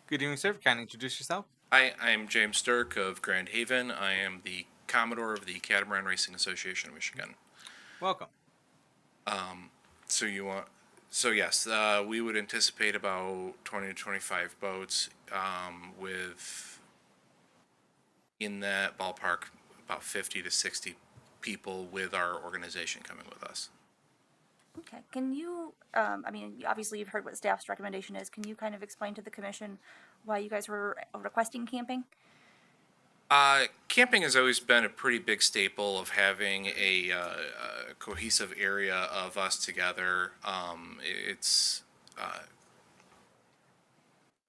Good evening, sir. Can you introduce yourself? Hi, I'm James Sturck of Grand Haven. I am the Commodore of the Catamaran Racing Association of Michigan. Welcome. So yes, we would anticipate about 20 to 25 boats, with, in that ballpark, about 50 to 60 people with our organization coming with us. Okay. Can you, I mean, obviously you've heard what staff's recommendation is. Can you kind of explain to the commission why you guys were requesting camping? Camping has always been a pretty big staple of having a cohesive area of us together. It's a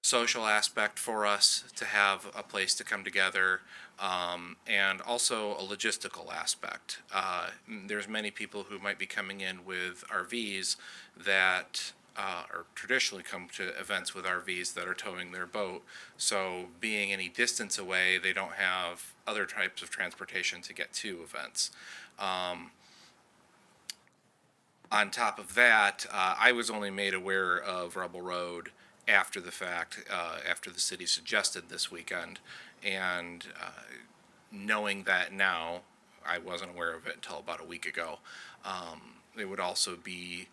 social aspect for us to have a place to come together, and also a logistical aspect. There's many people who might be coming in with RVs that or traditionally come to events with RVs that are towing their boat. So being any distance away, they don't have other types of transportation to get to events. On top of that, I was only made aware of Rebel Road after the fact, after the city suggested this weekend. And knowing that now, I wasn't aware of it until about a week ago. It would also be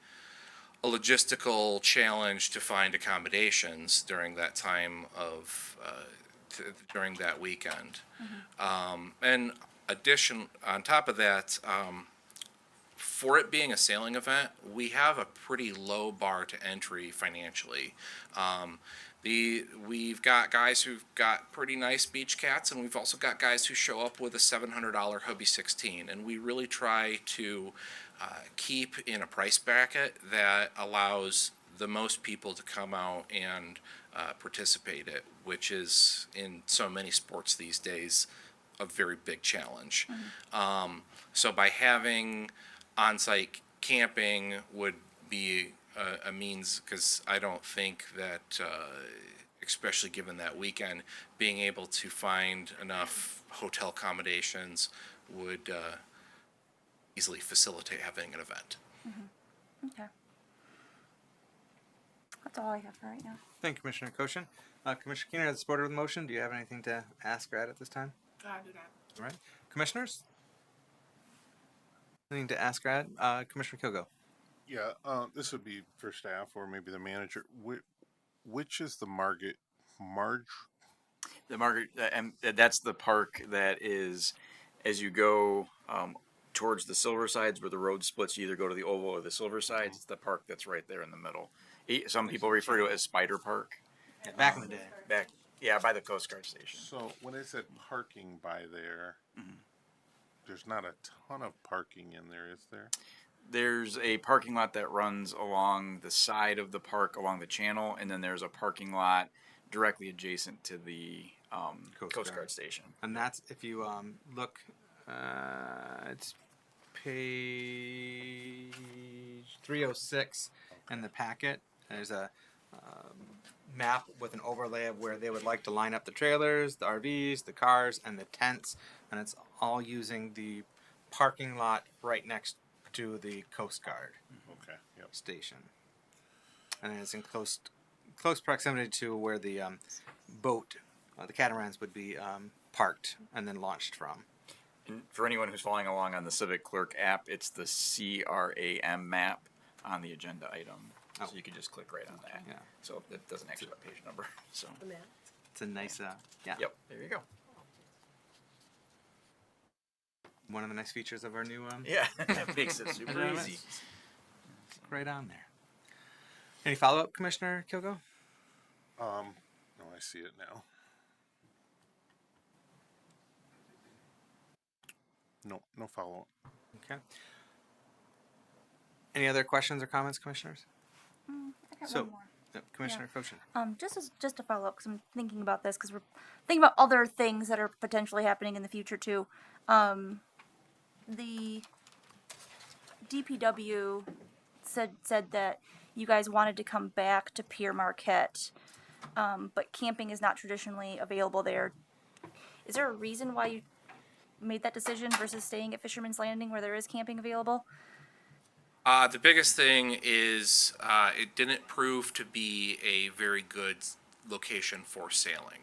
a logistical challenge to find accommodations during that time of during that weekend. And on top of that, for it being a sailing event, we have a pretty low bar to entry financially. We've got guys who've got pretty nice beach cats, and we've also got guys who show up with a $700 Hobie 16, and we really try to keep in a price bracket that allows the most people to come out and participate in, which is in so many sports these days a very big challenge. So by having on-site camping would be a means, because I don't think that, especially given that weekend, being able to find enough hotel accommodations would easily facilitate having an event. Okay. That's all I have for right now. Thank you, Commissioner Cochin. Commissioner Keener, as supporter of the motion, do you have anything to ask or add at this time? I do not. All right. Commissioners? Anything to ask, Commissioner Kilgo? Yeah, this would be for staff or maybe the manager. Which is the Marge? The Margaret, and that's the park that is, as you go towards the Silver Sides where the road splits, you either go to the Oval or the Silver Sides. It's the park that's right there in the middle. Some people refer to it as Spider Park. Yeah, back in the day. Back, yeah, by the Coast Guard station. So when I said parking by there, there's not a ton of parking in there, is there? There's a parking lot that runs along the side of the park, along the channel, and then there's a parking lot directly adjacent to the Coast Guard station. And that's, if you look, it's page 306 in the packet. There's a map with an overlay of where they would like to line up the trailers, the RVs, the cars, and the tents. And it's all using the parking lot right next to the Coast Guard station. And it's in close proximity to where the boat, the catamarans, would be parked and then launched from. And for anyone who's following along on the Civic Clerk app, it's the CRAM map on the agenda item. So you can just click right on that. Yeah. So it doesn't actually have a page number. So it's a nice, yeah. Yep. There you go. One of the nice features of our new yeah, that makes it super easy. It's right on there. Any follow up, Commissioner Kilgo? No, I see it now. No follow up. Okay. Any other questions or comments, commissioners? I got one more. Commissioner Kochin. Just to follow up, because I'm thinking about this, because we're thinking about other things that are potentially happening in the future too. The DPW said that you guys wanted to come back to Pierre Marquette, but camping is not traditionally available there. Is there a reason why you made that decision versus staying at Fisherman's Landing where there is camping available? The biggest thing is it didn't prove to be a very good location for sailing.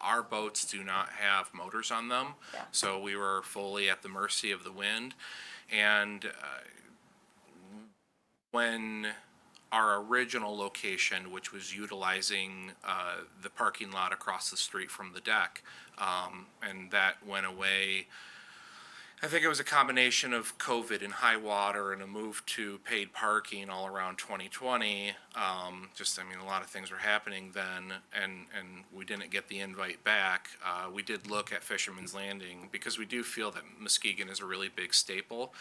Our boats do not have motors on them, so we were fully at the mercy of the wind. And when our original location, which was utilizing the parking lot across the street from the deck, and that went away, I think it was a combination of COVID and high water and a move to paid parking all around 2020. A lot of things were happening then, and we didn't get the invite back. We did look at Fisherman's Landing because we do feel that Muskegon is a really big staple.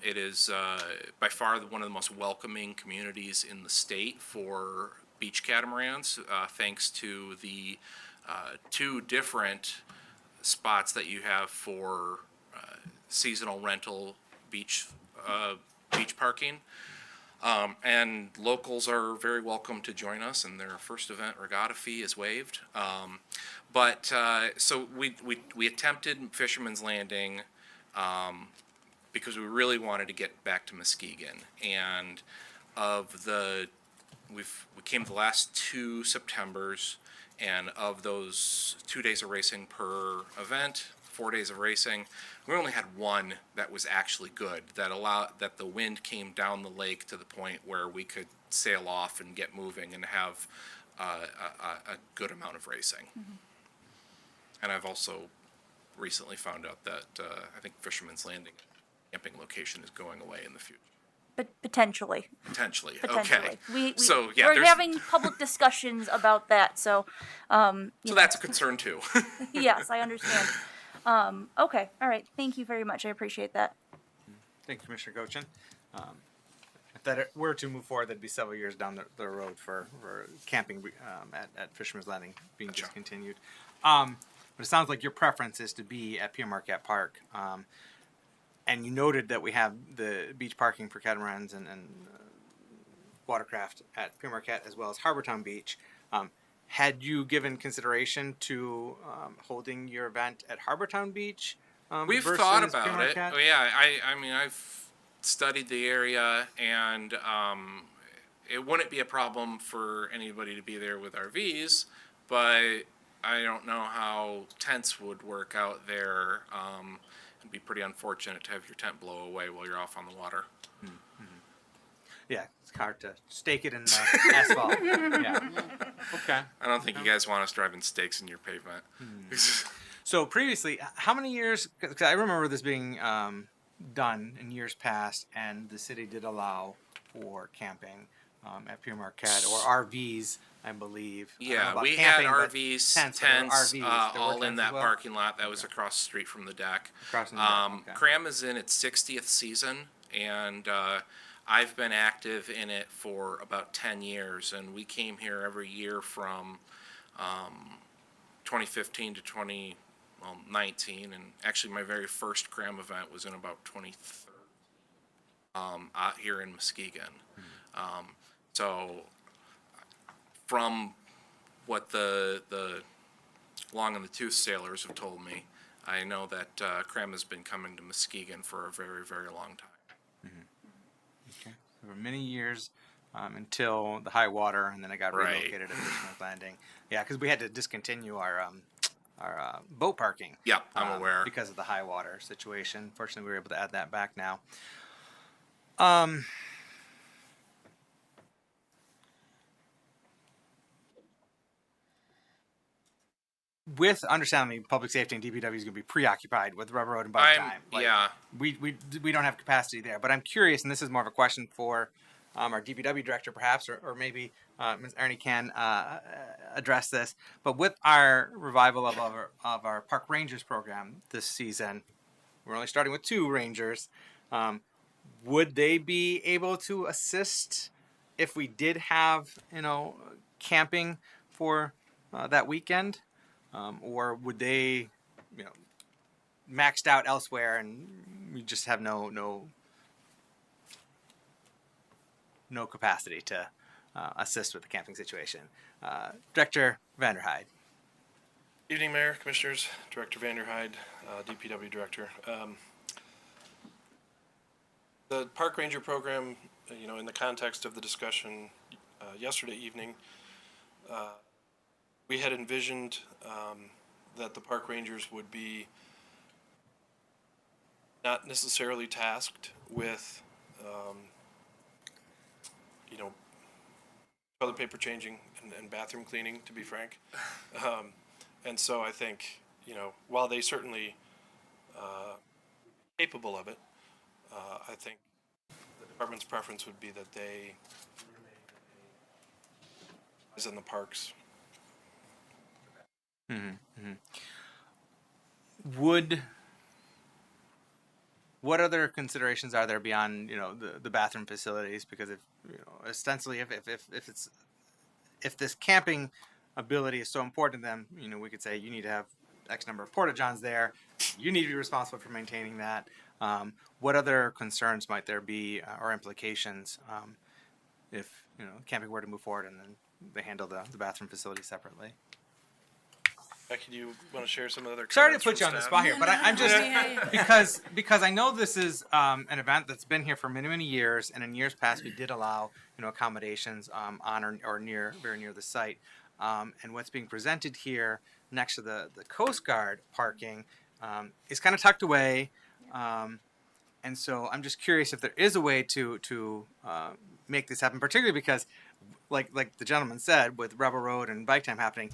It is by far one of the most welcoming communities in the state for beach catamarans, thanks to the two different spots that you have for seasonal rental beach parking. And locals are very welcome to join us, and their first event regatta fee is waived. So we attempted Fisherman's Landing because we really wanted to get back to Muskegon. And we came the last 2 Septembers, and of those 2 days of racing per event, 4 days of racing, we only had one that was actually good, that the wind came down the lake to the point where we could sail off and get moving and have a good amount of racing. Mm-hmm. And I've also recently found out that I think Fisherman's Landing camping location is going away in the future. But potentially. Potentially. Okay. We're having public discussions about that, so. That's a concern too. Yes, I understand. Okay, all right. Thank you very much. I appreciate that. Thank you, Commissioner Kochin. If that were to move forward, that'd be several years down the road for camping at Fisherman's Landing being discontinued. But it sounds like your preference is to be at Pierre Marquette Park. And you noted that we have the beach parking for catamarans and watercraft at Pierre Marquette as well as Harbortown Beach. Had you given consideration to holding your event at Harbortown Beach? We've thought about it. Oh, yeah, I've studied the area, and it wouldn't be a problem for anybody to be there with RVs, but I don't know how tents would work out there. It'd be pretty unfortunate to have your tent blow away while you're off on the water. Yeah, it's hard to stake it in the asphalt. Yeah. Okay. I don't think you guys want us driving stakes in your pavement. So previously, how many years? Because I remember this being done in years past, and the city did allow for camping at Pure Marquette or RVs, I believe. I don't know Yeah, about we camping, had but RVs, tents, but there were tents, RVs. There were all in tents as that well? parking lot that was across the street from the deck. Across from the deck, okay. Cram is in its 60th season, and I've been active in it for about 10 years, and we came here every year from 2015 to 2019, and actually my very first Cram event was in about 2013 out here in Muskegon. So from what the long in the tooth sailors have told me, I know that Cram has been coming to Muskegon for a very, very long time. Okay. So for many years until the high water, and then it got Right. relocated at Richmond Landing. Yeah, because we had to discontinue our boat parking. Yeah, I'm aware. Because of the high water situation. Fortunately, we were able to add that back now. With understanding public safety and DPW is going to be preoccupied with Rubber Road and bike time. Yeah. We don't have capacity there. But I'm curious, and this is more of a question for our DPW director, perhaps, or maybe Ms. Ernie can address this. But with our revival of our Park Rangers program this season, we're only starting with 2 Rangers. Would they be able to assist if we did have, camping for that weekend? Or would they, maxed out elsewhere and we just have no capacity to assist with the camping situation? Director Vanderhyde. Evening, Mayor, Commissioners, Director Vanderhyde, DPW Director. The Park Ranger program, in the context of the discussion yesterday evening, we had envisioned that the Park Rangers would be not necessarily tasked with, toilet paper changing and bathroom cleaning, to be frank. And so I think, while they certainly capable of it, I think the department's preference would be that they is in the parks. What other considerations are there beyond the bathroom facilities? Because ostensibly if this camping ability is so important to them, we could say you need to have X number of porta johns there. You need to be responsible for maintaining that. What other concerns might there be or implications if camping were to move forward and then they handle the bathroom facility separately? Becky, do you want to share some other comments? Sorry to put you on from the staff? spot here, but I'm just because I know this is an event that's been here for many years, and in years past we did allow accommodations on or very near the site. And what's being presented here next to the Coast Guard parking is kind of tucked away, and so I'm just curious if there is a way to make this happen, particularly because, like the gentleman said, with Rebel Road and bike time happening,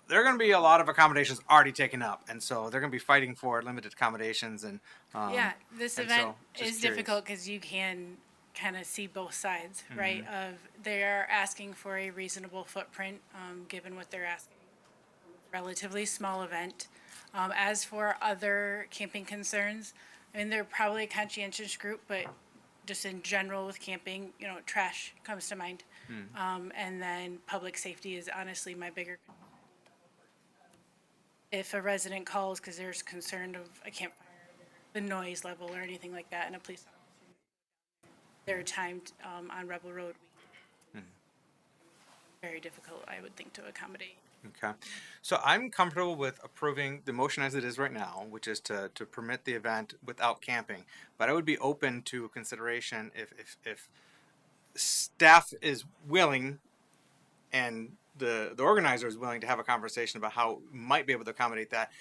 there are going to be a lot of accommodations already taken up, and so they're going to be fighting for limited accommodations. And this and event so, is just difficult because you can kind of see both sides, right? Of they are asking for a reasonable footprint, given what they're asking. Relatively small event. As for other camping concerns, I mean, they're probably a conscientious group, but just in general with camping, trash comes to mind. And then public safety is honestly my bigger concern. If a resident calls because there's concern of a campfire, the noise level or anything like that, and a police officer, they're timed on Rebel Road. Very difficult, I would think, to accommodate. Okay, so I'm comfortable with approving the motion as it is right now, which is to permit the event without camping. But I would be open to consideration if staff is willing and the organizer is willing to have a conversation about how we might be able to accommodate that,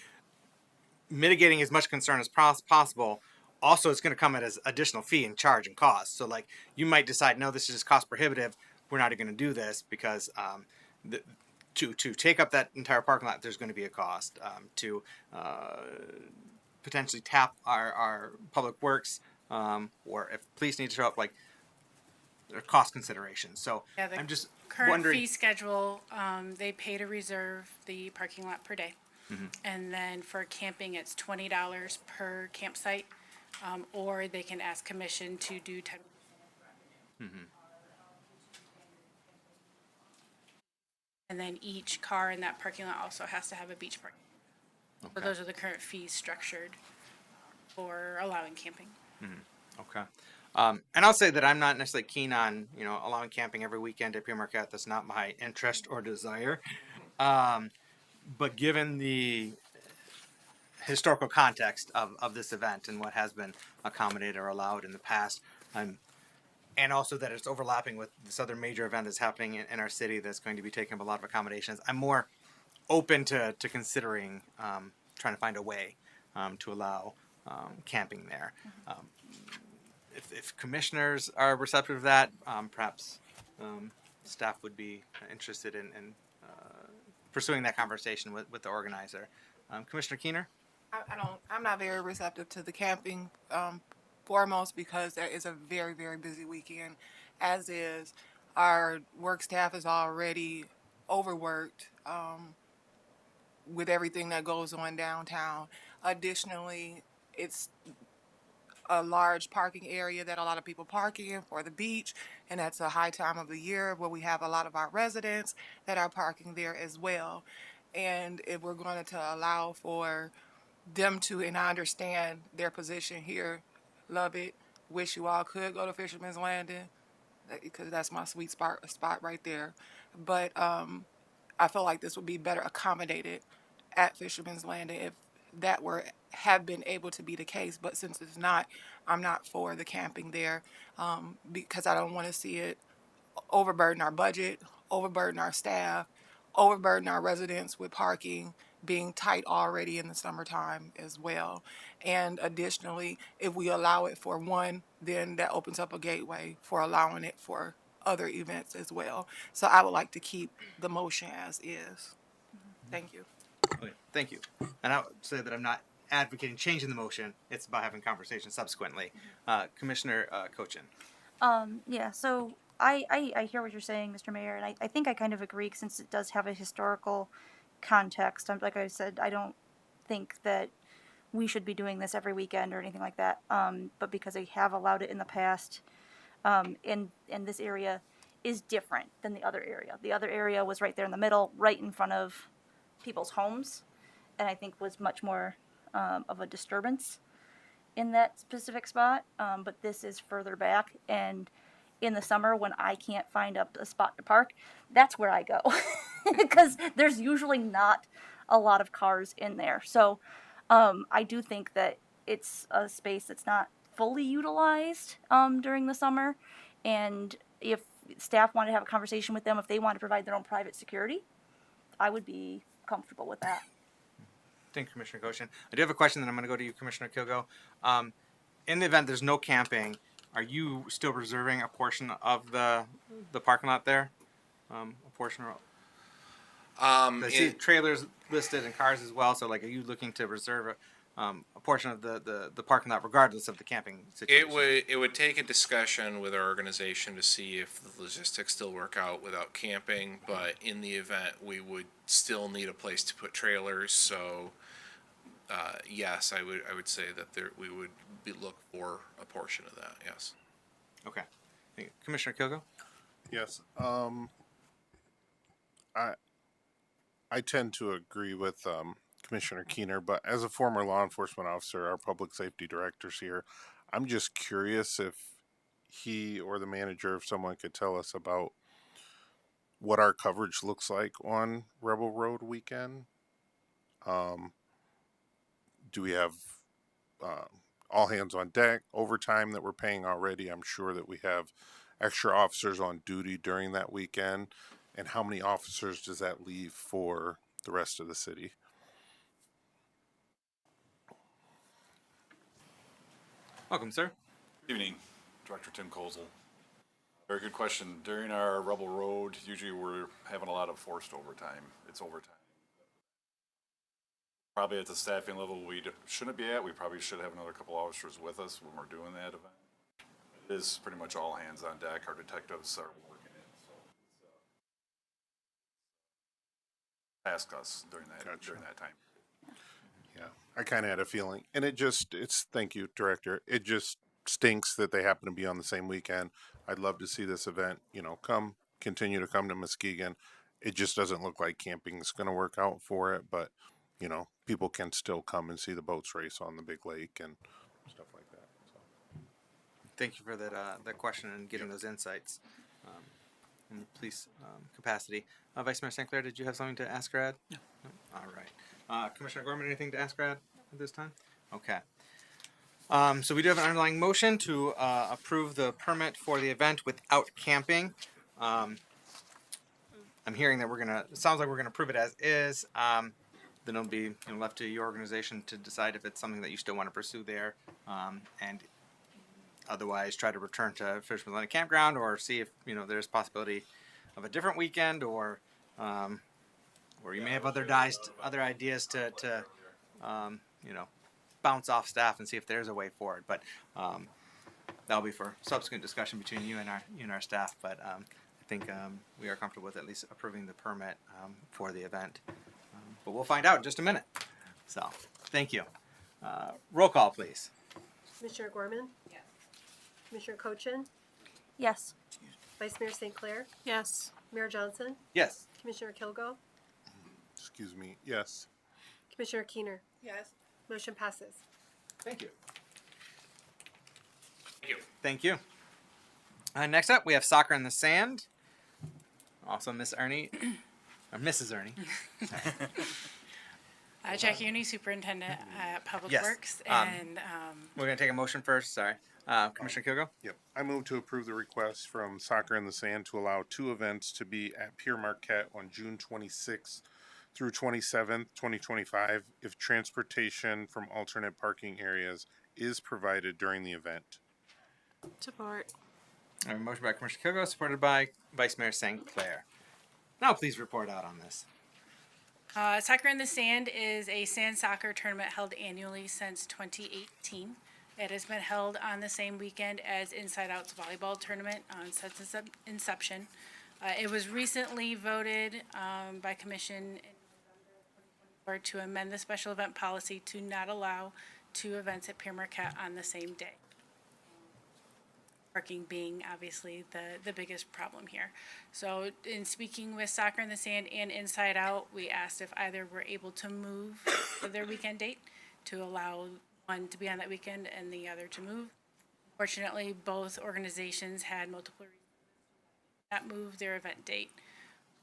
mitigating as much concern as possible. Also, it's going to come at as additional fee and charge and cost. So, like, you might decide, no, this is just cost prohibitive. We're not going to do this because to take up that entire parking lot, there's going to be a cost. To potentially tap our public works, or if police need to show up, like, there are cost considerations. So Yeah, the I'm just current wondering. fee schedule, they pay to reserve the parking lot per day. Mhm. And then for camping, it's $20 per campsite, or they can ask commission to do 10. Mhm. And then each car in that parking lot also has to have a beach park. So Okay. those are the current fees structured for allowing camping. Okay. And I'll say that I'm not necessarily keen on, allowing camping every weekend at Pierre Marquette. That's not my interest or desire. But given the historical context of this event and what has been accommodated or allowed in the past, and also that it's overlapping with this other major event that's happening in our city that's going to be taking up a lot of accommodations, I'm more open to considering trying to find a way to allow camping there. If commissioners are receptive to that, perhaps staff would be interested in pursuing that conversation with the organizer. Commissioner Keener? I'm not very receptive to the camping, foremost because that is a very, very busy weekend, as is our work staff is already overworked, with everything that goes on downtown. Additionally, it's a large parking area that a lot of people park in for the beach, and that's a high time of the year where we have a lot of our residents that are parking there as well. And if we're going to allow for them to, and I understand their position here, love it, wish you all could go to Fisherman's Landing, because that's my sweet spot right there. But I feel like this would be better accommodated at Fisherman's Landing if that were have been able to be the case. But since it's not, I'm not for the camping there, because I don't want to see it overburden our budget, overburden our staff, overburden our residents with parking being tight already in the summertime as well. And additionally, if we allow it for one, then that opens up a gateway for allowing it for other events as well. So I would like to keep the motion as is. Thank you. Okay, thank you. And I'll say that I'm not advocating changing the motion. It's about having conversations subsequently. Commissioner Cochin. Yeah, so I hear what you're saying, Mr. Mayor, and I think I kind of agree since it does have a historical context. Like I said, I don't think that we should be doing this every weekend or anything like that. But because they have allowed it in the past, and this area is different than the other area. The other area was right there in the middle, right in front of people's homes, and I think was much more of a disturbance in that specific spot. But this is further back, and in the summer when I can't find a spot to park, that's where I go because there's usually not a lot of cars in there. So I do think that it's a space that's not fully utilized during the summer, and if staff wanted to have a conversation with them, if they want to provide their own private security, I would be comfortable with that. Thank you, Commissioner Cochin. I do have a question, then I'm going to go to you, Commissioner Kilgo. In the event there's no camping, are you still reserving a portion of the parking lot there? A portion of. I see trailers listed and cars as well. So, like, are you looking to reserve a portion of the parking lot, regardless of the camping situation? It would take a discussion with our organization to see if the logistics still work out without camping. But in the event, we would still need a place to put trailers. So, yes, I would say that we would look for a portion of that. Yes. Okay. Thank you. Commissioner Kilgo? Yes. I tend to agree with Commissioner Keener, but as a former law enforcement officer, our public safety director's here. I'm just curious if he or the manager, if someone could tell us about what our coverage looks like on Rebel Road weekend. Do we have all hands on deck, overtime that we're paying already? I'm sure that we have extra officers on duty during that weekend. And how many officers does that leave for the rest of the city? Welcome, sir. Evening, Director Tim Kozel. Very good question. During our Rebel Road, usually we're having a lot of forced overtime. It's overtime. Probably at the staffing level we shouldn't be at. We probably should have another couple officers with us when we're doing that event. It is pretty much all hands on deck. Our detectives are working it. So it's task us during that time. Yeah, I kind of had a feeling, and thank you, Director. It just stinks that they happen to be on the same weekend. I'd love to see this event, continue to come to Muskegon. It just doesn't look like camping's going to work out for it, but people can still come and see the boats race on the big lake and stuff like that. So. Thank you for that question and getting those insights in the police capacity. Vice Mayor St. Clair, did you have something to ask Rad? No. All right. Commissioner Gorman, anything to ask Rad at this time? Okay. So we do have an underlying motion to approve the permit for the event without camping. I'm hearing that it sounds like we're gonna approve it as is. Then it'll be left to your organization to decide if it's something that you still want to pursue there, and otherwise try to return to Fisherman's Landing Campground, or see if there's possibility of a different weekend, or you may have other ideas to bounce off staff and see if there's a way forward. But that'll be for subsequent discussion between you and our staff. But I think we are comfortable with at least approving the permit for the event. But we'll find out in just a minute. So, thank you. Roll call, please. Commissioner Gorman? Yes. Commissioner Cochin? Yes. Vice Mayor St. Clair? Yes. Mayor Johnson? Yes. Commissioner Kilgo? Excuse me. Yes. Commissioner Keener? Yes. Motion passes. Thank you. Thank you. Next up, we have Soccer in the Sand. Also, Miss Ernie, or Mrs. Ernie. Jackie Uni, Superintendent at Public Yes. Works, and We're going to take a motion first. Sorry. Commissioner Kilgo? Yep. I move to approve the request from Soccer in the Sand to allow 2 events to be at Pier Marquette on June 26th through 27th, 2025, if transportation from alternate parking areas is provided during the event. Support. I have a motion by Commissioner Kilgo, supported by Vice Mayor St. Clair. Now, please report out on this. Soccer in the Sand is a sand soccer tournament held annually since 2018. It has been held on the same weekend as Inside Out's volleyball tournament since its inception. It was recently voted by Commission to amend the special event policy to not allow 2 events at Pier Marquette on the same day. Parking being obviously the biggest problem here. So in speaking with Soccer in the Sand and Inside Out, we asked if either were able to move their weekend date to allow one to be on that weekend and the other to move. Fortunately, both organizations had multiple reasons not move their event date.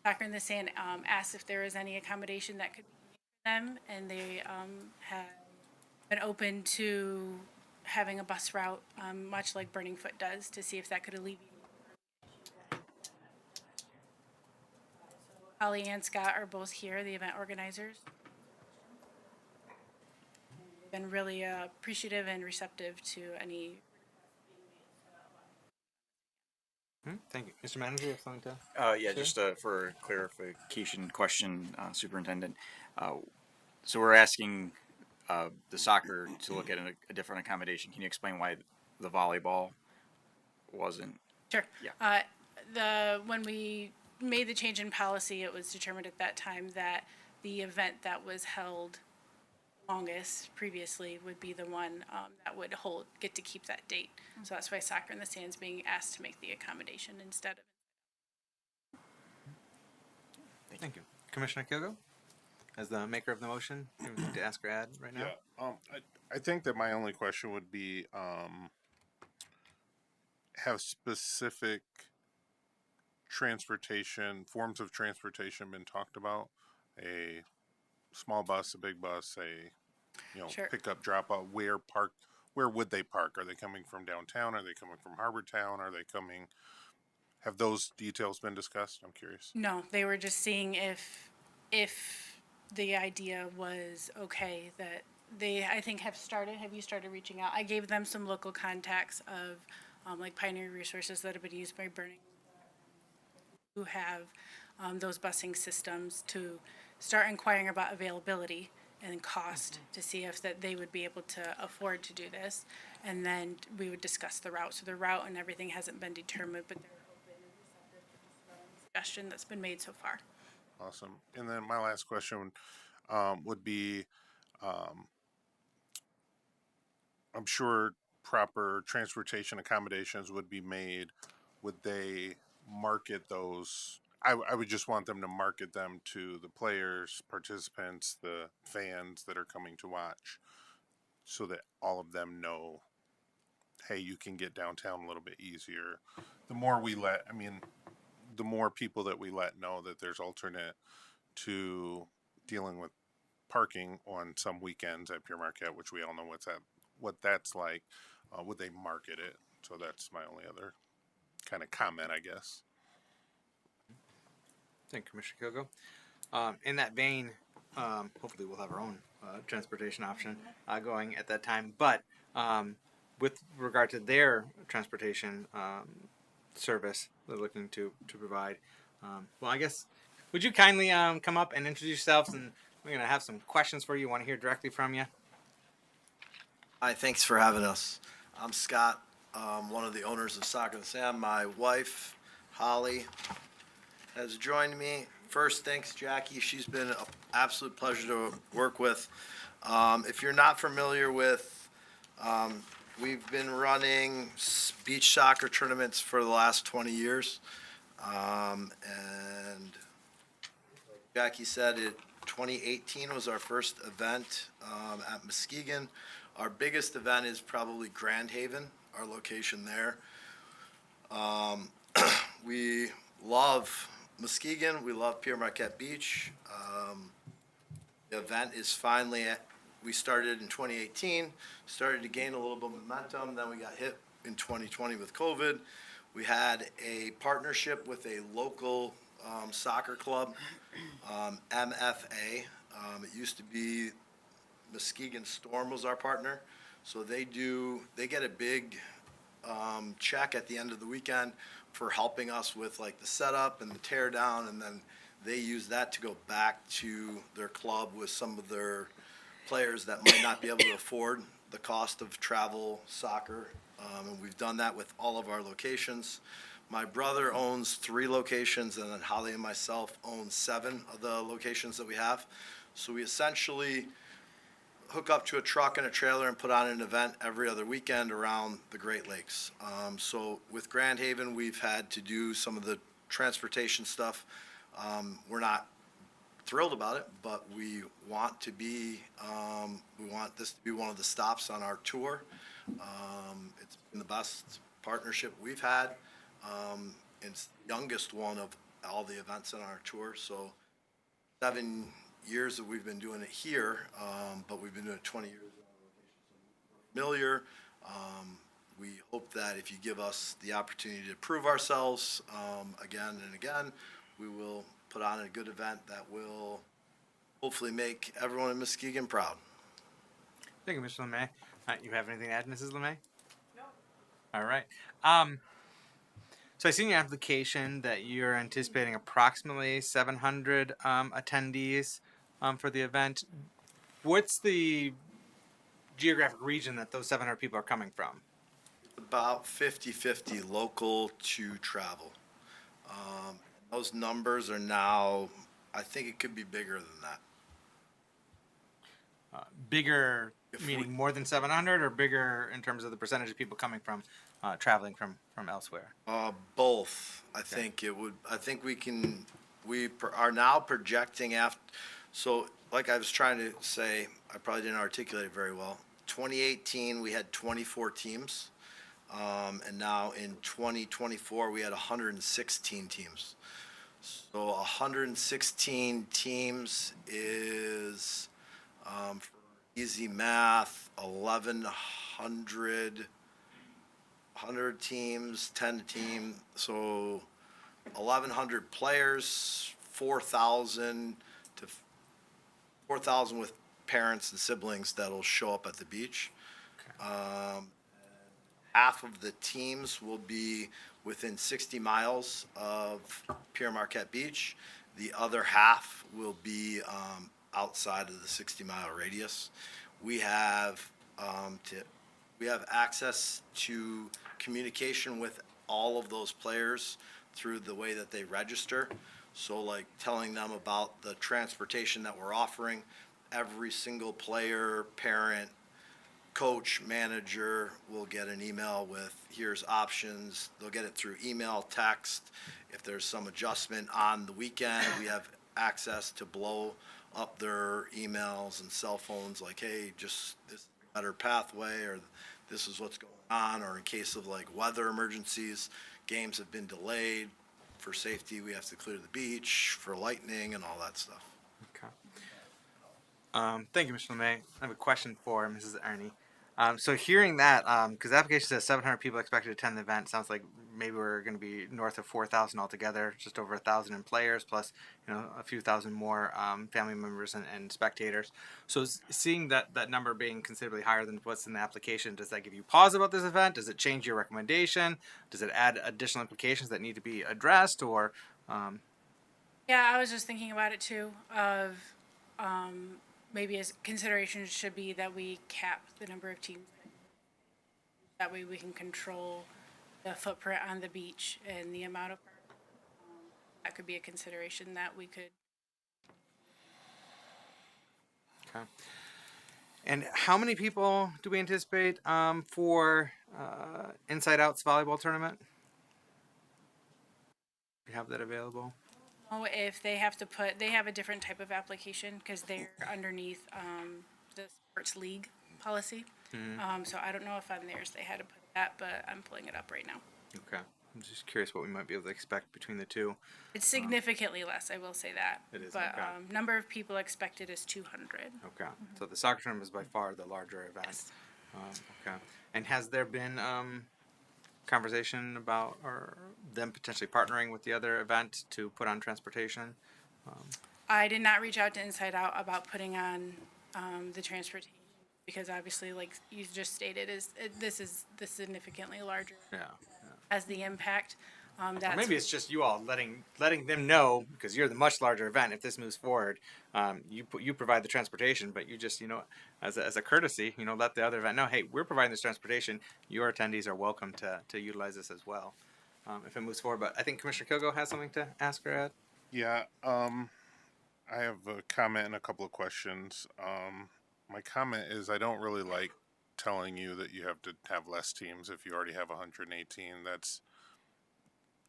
Soccer in the Sand asked if there was any accommodation that could be for them, and they have been open to having a bus route, much like Burning Foot does, to see if that could alleviate. Holly and Scott are both here, the event organizers. They've been really appreciative and receptive to any. Thank you. Mr. Manager, you have something to Yeah, share? just for a clarification question, Superintendent. So we're asking the soccer to look at a different accommodation. Can you explain why the volleyball wasn't? Sure. Yeah. When we made the change in policy, it was determined at that time that the event that was held longest previously would be the one that would get to keep that date. So that's why Soccer in the Sand's being asked to make the accommodation instead of. Thank you. Commissioner Kilgo, as the maker of the motion, you have anything to ask or add right now? Yeah. I think that my only question would be, have specific forms of transportation been talked about? A small bus, a big bus, Sure. pickup, drop off, where would they park? Are they coming from downtown? Are they coming from Harbortown? Are they coming, Have those details been discussed? I'm curious. No, they were just seeing if the idea was okay that they, I think, have you started reaching out? I gave them some local contacts of, like Pioneer Resources that have been used by Burning, who have, those busing systems to start inquiring about availability and cost to see if that they would be able to afford to do this. And then we would discuss the route. So the route and everything hasn't been determined, but they're open and receptive to the suggestion that's been made so far. Awesome. And then my last question would be, um, I'm sure proper transportation accommodations would be made. Would they market those? I would just want them to market them to the players, participants, the fans that are coming to watch, so that all of them know, hey, you can get downtown a little bit easier. The more we let, I mean, the more people that we let know that there's alternate to dealing with parking on some weekends at Pure Marquette, which we all know what that's like. Would they market it? So that's my only other kind of comment, I guess. Thank you, Commissioner Kogo. In that vein, hopefully we'll have our own transportation option going at that time. But with regard to their transportation service they're looking to provide, well, I guess, would you kindly come up and introduce yourselves? And we're going to have some questions for you. Want to hear directly from you. Hi, thanks for having us. I'm Scott, one of the owners of Soccer and Sam. My wife, Holly, has joined me. First, thanks, Jackie. She's been an absolute pleasure to work with. If you're not familiar with, we've been running beach soccer tournaments for the last 20 years. And Jackie said 2018 was our first event at Muskegon. Our biggest event is probably Grand Haven, our location there. We love Muskegon. We love Pure Marquette Beach. The event is finally, we started in 2018, started to gain a little bit of momentum. Then we got hit in 2020 with COVID. We had a partnership with a local soccer club, MFA. It used to be Muskegon Storm was our partner. So they get a big check at the end of the weekend for helping us with like the setup and the tear down, and then they use that to go back to their club with some of their players that might not be able to afford the cost of travel soccer. And we've done that with all of our locations. My brother owns 3 locations, and then Holly and myself own 7 of the locations that we have. So we essentially hook up to a truck and a trailer and put on an event every other weekend around the Great Lakes. So with Grand Haven, we've had to do some of the transportation stuff. We're not thrilled about it, but we want to be, we want this to be one of the stops on our tour. It's been the best partnership we've had. It's the youngest one of all the events in our tour. So 7 years that we've been doing it here, but we've been doing it 20 years in our location. So we're familiar. We hope that if you give us the opportunity to prove ourselves again and again, we will put on a good event that will hopefully make everyone in Muskegon proud. Thank you, Mr. LeMay. You have anything to add, Mrs. LeMay? No. All right. So I see in your application that you're anticipating approximately 700 attendees for the event. What's the geographic region that those 700 people are coming from? About 50-50 local to travel. Those numbers are now, I think it could be bigger than that. Bigger meaning more than 700, or bigger in terms of the percentage of people coming from traveling from elsewhere? Both. I think it would. I think we are now projecting after. So, like I was trying to say, I probably didn't articulate it very well. 2018, we had 24 teams, and now in 2024, we had 116 teams. So 116 teams is, for easy math, 1,100 teams, 10 teams. So 1,100 players, 4,000 to 4,000 with parents and siblings that'll show up at the beach. Half of the teams will be within 60 miles of Pierre Marquette Beach. The other half will be outside of the 60-mile radius. We have access to communication with all of those players through the way that they register. So like telling them about the transportation that we're offering. Every single player, parent, coach, manager will get an email with, here's options. They'll get it through email, text. If there's some adjustment on the weekend, we have access to blow up their emails and cell phones like, hey, just this better pathway, or this is what's going on, or in case of like weather emergencies, games have been delayed. For safety, we have to clear the beach for lightning and all that stuff. Okay. Thank you, Mr. LeMay. I have a question for Mrs. Ernie. So hearing that, because the application says 700 people expected to attend the event, sounds like maybe we're going to be north of 4,000 altogether, just over 1,000 in players, plus a few thousand more family members and spectators. So seeing that number being considerably higher than what's in the application, does that give you pause about this event? Does it change your recommendation? Does it add additional implications that need to be addressed, or? Yeah, I was just thinking about it too, of maybe as consideration should be that we cap the number of teams. That way we can control the footprint on the beach and the amount of, that could be a consideration that we could. Okay. And how many people do we anticipate for Inside Outs volleyball tournament? Do you have that available? Oh, if they have to put, they have a different type of application because they're underneath the sports league policy. So I don't know if on theirs they had to put that, but I'm pulling it up right now. Okay. I'm just curious what we might be able to expect between the two. It's significantly less, I will say that. It is, But okay. Number of people expected is 200. Okay. So the soccer tournament is by far the larger event. Yes. Okay. And has there been conversation about or them potentially partnering with the other event to put on transportation? I did not reach out to Inside Out about putting on the transportation because obviously, like you just stated, this is the significantly larger Yeah. as the impact. Or That's maybe it's just you all letting them know, because you're the much larger event. If this moves forward, you provide the transportation, but you just as a courtesy, let the other event know, hey, we're providing this transportation. Your attendees are welcome to utilize this as well, if it moves forward. But I think Commissioner Kilgo has something to ask or add. Yeah, I have a comment and a couple of questions. My comment is I don't really like telling you that you have to have less teams if you already have 118. That's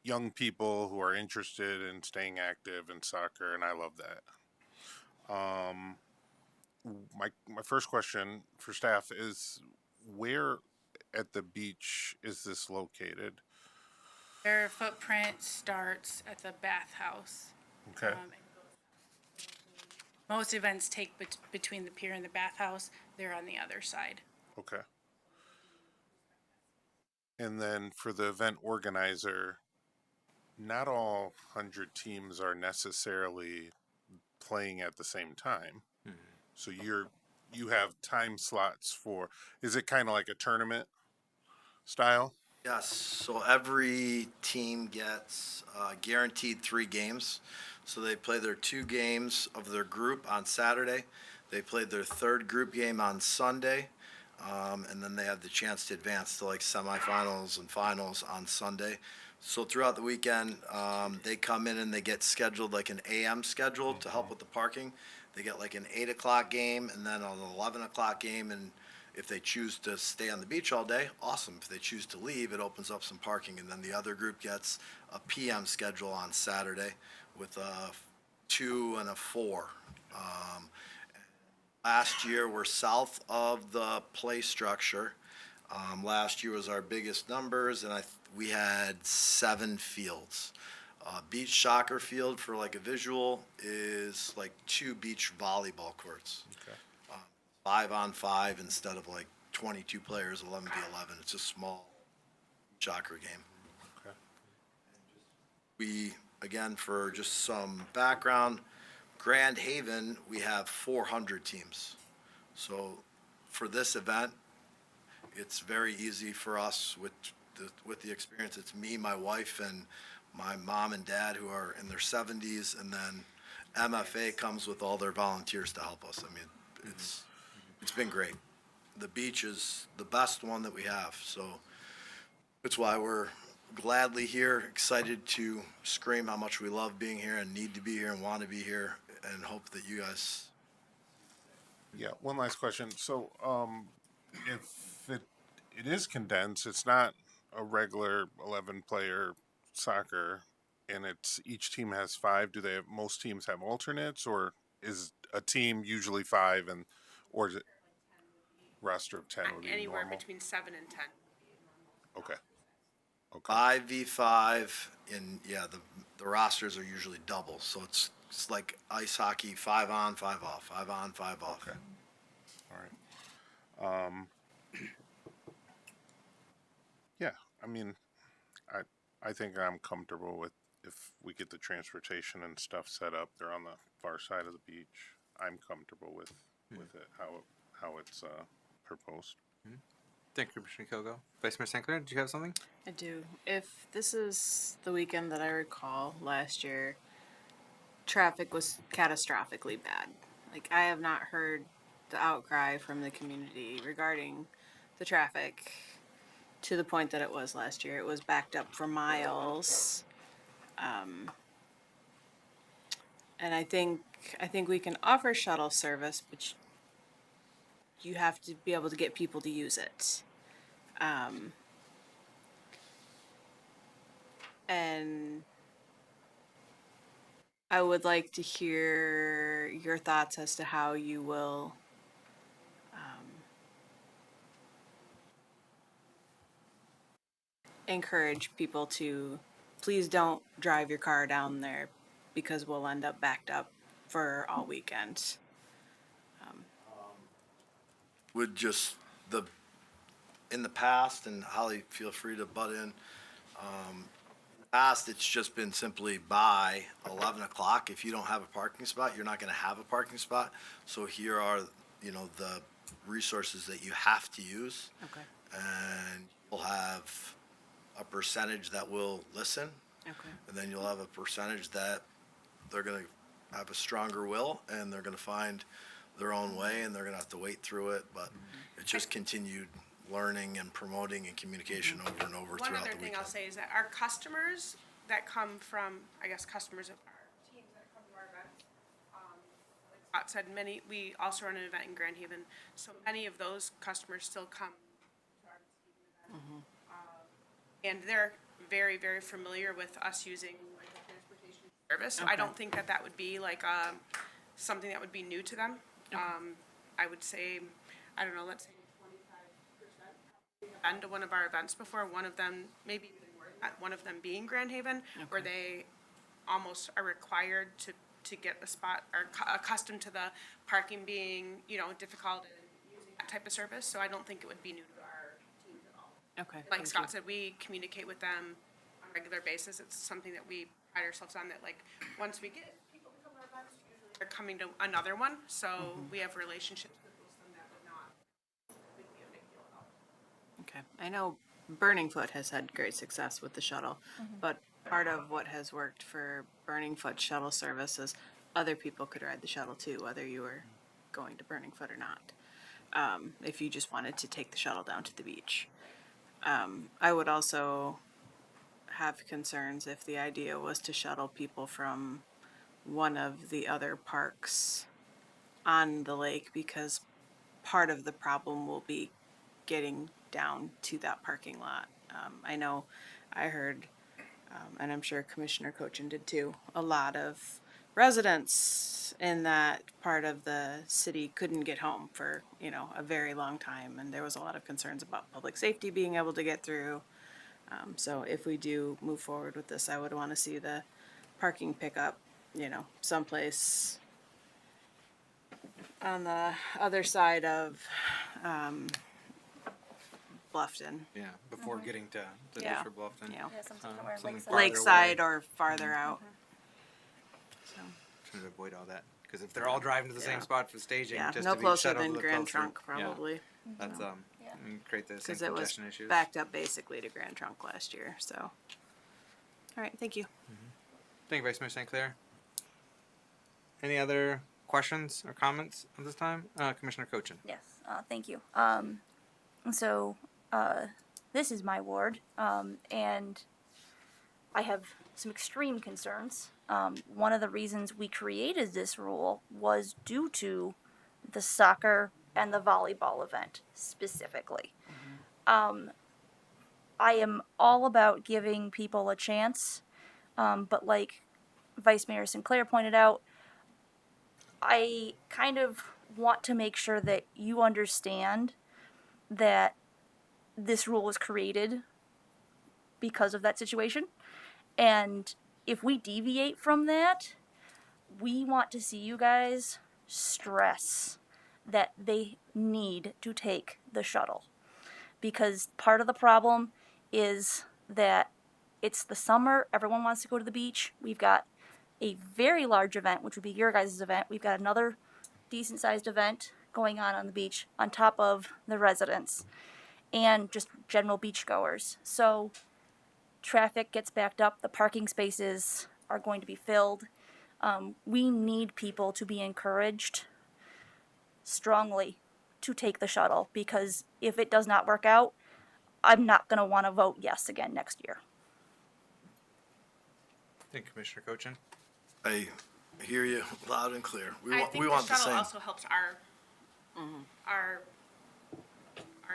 young people who are interested in staying active in soccer, and I love that. My first question for staff is, where at the beach is this located? their footprint starts at the bathhouse. Okay. Most events take between the pier and the bathhouse. They're on the other side. Okay. And then for the event organizer, not all 100 teams are necessarily playing at the same time. So you have time slots for, is it kind of like a tournament style? Yes, so every team gets guaranteed 3 games. So they play their 2 games of their group on Saturday. They played their 3rd group game on Sunday. And then they have the chance to advance to like semifinals and finals on Sunday. So throughout the weekend, they come in and they get scheduled like an AM schedule to help with the parking. They get like an 8 o'clock game and then an 11 o'clock game. And if they choose to stay on the beach all day, awesome. If they choose to leave, it opens up some parking. And then the other group gets a PM schedule on Saturday with a 2 and a 4. Last year, we're south of the play structure. Last year was our biggest numbers, and we had 7 fields. Beach soccer field, for like a visual, is like 2 beach volleyball courts. Okay. 5-on-5 instead of like 22 players, 11v11. It's a small soccer game. Okay. We, again, for just some background, Grand Haven, we have 400 teams. So for this event, it's very easy for us with the experience. It's me, my wife, and my mom and dad who are in their 70s, and then MFA comes with all their volunteers to help us. I mean, it's been great. The beach is the best one that we have, so that's why we're gladly here, excited to scream how much we love being here and need to be here and want to be here, and hope that you guys. Yeah, one last question. So, if it is condensed, it's not a regular 11-player soccer, and it's each team has 5. Do they have, most teams have alternates, or is a team usually 5, and or is it roster of 10 would be Anywhere normal? between 7 and 10. Okay. 5v5, and yeah, the rosters are usually double, so it's like ice hockey, 5 on, 5 off, 5 on, 5 off. Okay. All right. Yeah, I mean, I think I'm comfortable with if we get the transportation and stuff set up. They're on the far side of the beach. I'm comfortable with it how it's proposed. Thank you, Commissioner Kogo. Vice Mayor St. Clair, did you have something? I do. If this is the weekend that I recall last year, traffic was catastrophically bad. Like, I have not heard the outcry from the community regarding the traffic to the point that it was last year. It was backed up for miles. And I think we can offer shuttle service, but you have to be able to get people to use it. And I would like to hear your thoughts as to how you will encourage people to please don't drive your car down there because we'll end up backed up for all weekend. Would just in the past, and Holly, feel free to butt in. In the past, it's just been simply by 11 o'clock. If you don't have a parking spot, you're not going to have a parking spot. So here are, the resources that you have to use. Okay. And you'll have a percentage that will listen. Okay. And then you'll have a percentage that they're going to have a stronger will, and they're going to find their own way, and they're going to have to wait through it. But it's just continued learning and promoting and communication over and over One throughout other the thing weekend. I'll say is that our customers that come from, I guess, customers of our teams that come to our events, like Scott said, we also run an event in Grand Haven, so many of those customers still come to our event. And they're very, very familiar with us using like a transportation service. So I don't think that would be like something that would be new to them. I would say, I don't know, let's say 25% been to one of our events before. One of them, maybe even more than that, one of them being Grand Haven, where they almost are required to get a spot, are accustomed to the parking being, difficult and using that type of service. So I don't think it would be new to our teams at all. Okay. Like Scott said, we communicate with them on a regular basis. It's something that we pride ourselves on, that like, once we get people to come to our events, usually they're coming to another one. So we have relationships with them that would not be a big deal at all. Okay. I know Burning Foot has had great success with the shuttle, but part of what has worked for Burning Foot shuttle service is other people could ride the shuttle too, whether you were going to Burning Foot or not. If you just wanted to take the shuttle down to the beach. I would also have concerns if the idea was to shuttle people from one of the other parks on the lake, because part of the problem will be getting down to that parking lot. I know I heard, and I'm sure Commissioner Cochin did too, a lot of residents in that part of the city couldn't get home for, a very long time, and there was a lot of concerns about public safety being able to get through. So if we do move forward with this, I would want to see the parking pickup, someplace on the other side of Bluffton. Yeah, before getting to the Yeah. for Bluffton. Yeah. Yeah, something something Lakeside. farther Lakeside away. or farther out. So, Trying to avoid all that because if they're all driving to the same Yeah. spot for staging, yeah, just no to be closer shuttled a than little Grand closer, Trunk yeah, probably. that's create the same Because it was congestion issues. backed up basically to Grand Trunk last year. So, all right, thank you. Thank you, Vice Mayor St. Clair. Any other questions or comments at this time? Commissioner Cochin. Yes, thank you. So, this is my ward, and I have some extreme concerns. One of the reasons we created this rule was due to the soccer and the volleyball event specifically. I am all about giving people a chance, but like Vice Mayor Sinclair pointed out, I kind of want to make sure that you understand that this rule was created because of that situation. And if we deviate from that, we want to see you guys stress that they need to take the shuttle. Because part of the problem is that it's the summer, everyone wants to go to the beach. We've got a very large event, which would be your guys' event. We've got another decent sized event going on the beach on top of the residents and just general beachgoers. So traffic gets backed up, the parking spaces are going to be filled. We need people to be encouraged strongly to take the shuttle because if it does not work out, I'm not going to want to vote yes again next year. Thank you, Commissioner Cochin. I hear you loud and clear. We I want, think we the want the shuttle same. also helps our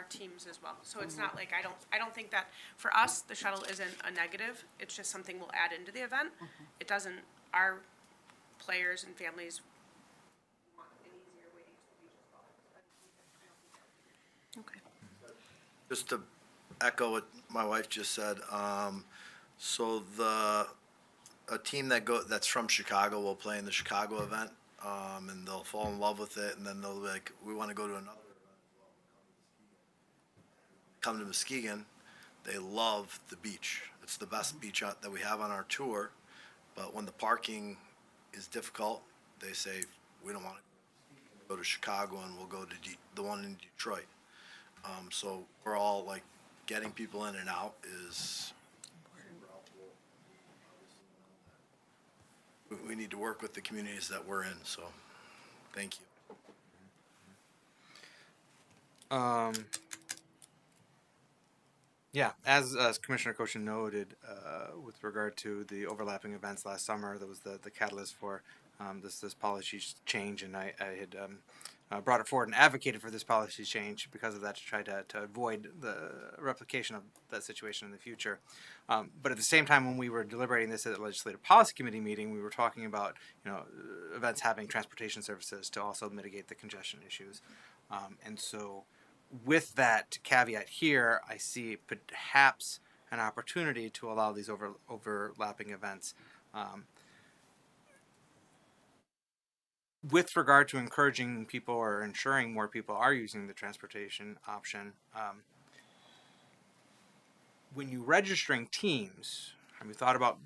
teams as well. So it's not like I don't think that for us the shuttle isn't a negative. It's just something we'll add into the event. It doesn't. Our players and families want an easier way to use the beach as well. Okay. Just to echo what my wife just said, so a team that's from Chicago will play in the Chicago event, and they'll fall in love with it, and then they'll be like, we want to go to another event as well. Come to Muskegon, they love the beach. It's the best beach that we have on our tour, but when the parking is difficult, they say, we don't want to go to Chicago, and we'll go to the one in Detroit. So we're all like, getting people in and out is, we need to work with the communities that we're in, so, thank you. Yeah, as Commissioner Cochin noted, with regard to the overlapping events last summer, that was the catalyst for this policy change, and I had brought it forward and advocated for this policy change because of that, to try to avoid the replication of that situation in the future. But at the same time, when we were deliberating this at the Legislative Policy Committee meeting, we were talking about events having transportation services to also mitigate the congestion issues, and so with that caveat here, I see perhaps an opportunity to allow these overlapping events. With regard to encouraging people or ensuring more people are using the transportation option, when you're registering teams, have you thought about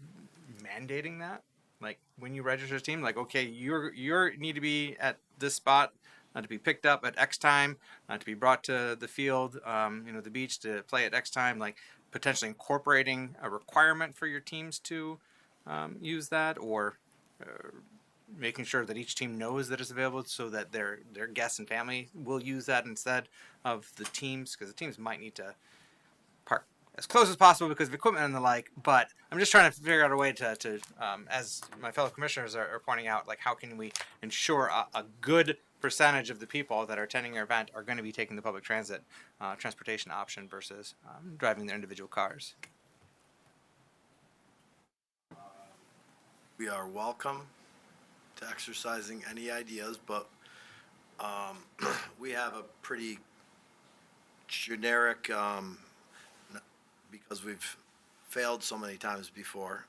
mandating that? Like when you register a team, like, okay, you need to be at this spot, to be picked up at X time, to be brought to the field, the beach to play at X time, like potentially incorporating a requirement for your teams to use that, or making sure that each team knows that it's available so that their guests and family will use that instead of the teams, because the teams might need to park as close as possible because of equipment and the like. But I'm just trying to figure out a way to as my fellow commissioners are pointing out, like how can we ensure a good percentage of the people that are attending your event are going to be taking the public transportation option versus driving their individual cars. We are welcome to exercising any ideas, but we have a pretty generic, because we've failed so many times before.